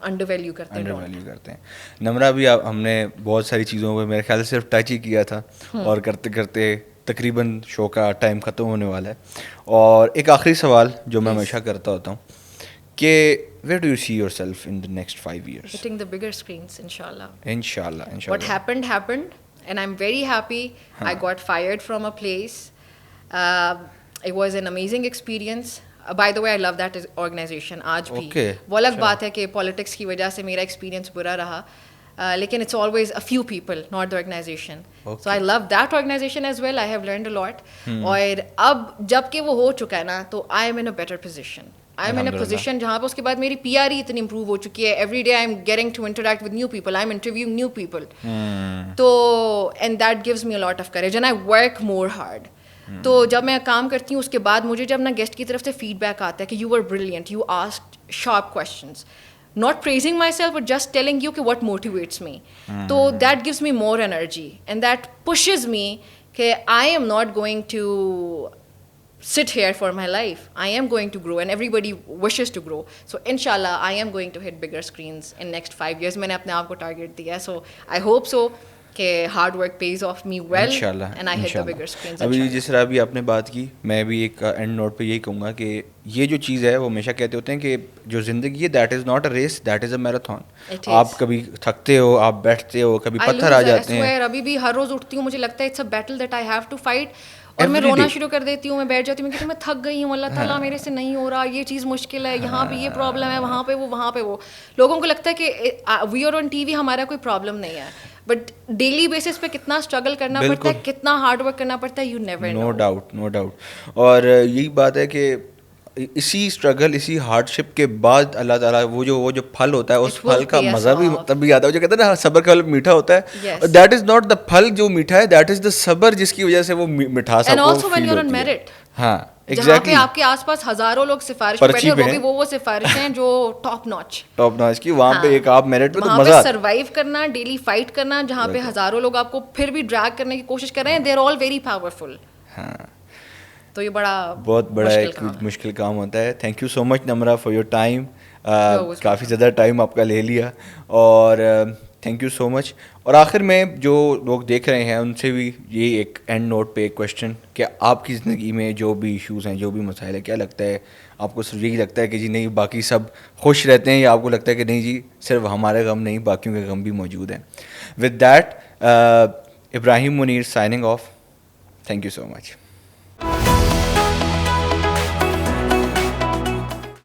انڈر ویلیو کرتے ہیں. نمرا بھی ہم نے بہت ساری چیزوں پہ میرے خیال سے صرف ٹچ ہی کیا تھا, اور کرتے کرتے تقریباً شو کا ٹائم ختم ہونے والا ہے. اور ایک آخری سوال جو میں ہمیشہ کرتا ہوتا ہوں کہ where do you see yourself in the next 5 years? Hitting the bigger screens, inshallah. Inshallah. What happened, and I'm very happy. I got fired from a place. It was an amazing experience. By the way, I love that organization آج بھی. وہ الگ بات ہے کہ politics کی وجہ سے میرا ایکسپیرینس برا رہا, لیکن it's always a few people, not the organization. So I love that organization as well. I have learned a lot. اور اب جب کہ وہ ہو چکا ہے نا, تو I am in a better position. I am in a position جہاں پہ اس کے بعد میری PR ہی اتنی امپروو ہو چکی ہے. Every day I am getting to interact with new people. I am interviewing new people. تو and that gives me a lot of courage and I work more hard. تو جب میں کام کرتی ہوں اس کے بعد مجھے جب نا گیسٹ کی طرف سے فیڈ بیک آتا ہے کہ you are brilliant, you asked sharp questions, not praising myself but just telling you کہ what motivates me. تو that gives me more energy and that pushes me کہ I am not going to sit here for my life. I am going to grow and everybody wishes to grow. So inshallah I am going to hit bigger screens in next 5 years. میں نے اپنے آپ کو target دیا ہے, so I hope so کہ hard work pays off me well and I hit the bigger screens. ابھی جس طرح ابھی آپ نے بات کی, میں بھی ایک اینڈ نوٹ پہ یہی کہوں گا کہ یہ جو چیز ہے وہ ہمیشہ کہتے ہوتے ہیں کہ جو زندگی ہے that is not a race, that is a marathon. آپ کبھی تھکتے ہو, آپ بیٹھتے ہو, کبھی پتھر آ جاتے ہیں. ابھی بھی ہر روز اٹھتی ہوں, مجھے لگتا ہے it's a battle that I have to fight, اور میں رونا شروع کر دیتی ہوں, میں بیٹھ جاتی ہوں, میں کہتی ہوں میں تھک گئی ہوں, اللہ تعالیٰ میرے سے نہیں ہو رہا, یہ چیز مشکل ہے, یہاں پہ یہ پرابلم ہے, وہاں پہ وہ, وہاں پہ وہ. لوگوں کو لگتا ہے کہ we are on T V, ہمارا کوئی پرابلم نہیں ہے, بٹ ڈیلی بیسس پہ کتنا اسٹرگل کرنا پڑتا ہے, کتنا ہارڈ ورک کرنا پڑتا ہے, you never know. No doubt. اور یہی بات ہے کہ اسی اسٹرگل, اسی ہارڈ شپ کے بعد اللہ تعالیٰ وہ جو پھل ہوتا ہے, اس پھل کا مزہ بھی تبھی آتا ہے. جو کہتے ہیں نا صبر کا پھل میٹھا ہوتا ہے, دیٹ از ناٹ دا پھل جو میٹھا ہے, دیٹ از دا صبر جس کی وجہ سے وہ مٹھاس آپ کو فیل ہوتی ہے. ہاں جہاں پہ آپ کے آس پاس ہزاروں لوگ سفارش پہ بیٹھے, اور وہ سفارش ہیں جو ٹاپ ناچ کی, وہاں پہ ایک آپ میرٹ پہ, تو مزہ سروائیو کرنا, ڈیلی فائٹ کرنا, جہاں پہ ہزاروں لوگ آپ کو پھر بھی ڈریگ کرنے کی کوشش کر رہے ہیں, they are all very powerful. ہاں, تو یہ بہت بڑا ایک مشکل کام ہوتا ہے. Thank you so much Nimra for your time. کافی زیادہ ٹائم آپ کا لے لیا, اور تھینک یو سو مچ. اور آخر میں جو لوگ دیکھ رہے ہیں ان سے بھی یہی ایک اینڈ نوٹ پہ ایک کویشچن کہ آپ کی زندگی میں جو بھی ایشوز ہیں, جو بھی مسائل ہیں, کیا لگتا ہے آپ کو؟ صرف یہی لگتا ہے کہ جی نہیں باقی سب خوش رہتے ہیں, یا آپ کو لگتا ہے کہ نہیں جی صرف ہمارے غم نہیں باقیوں کے غم بھی موجود ہیں؟ With that Ibrahim Munir signing off. Thank you so much.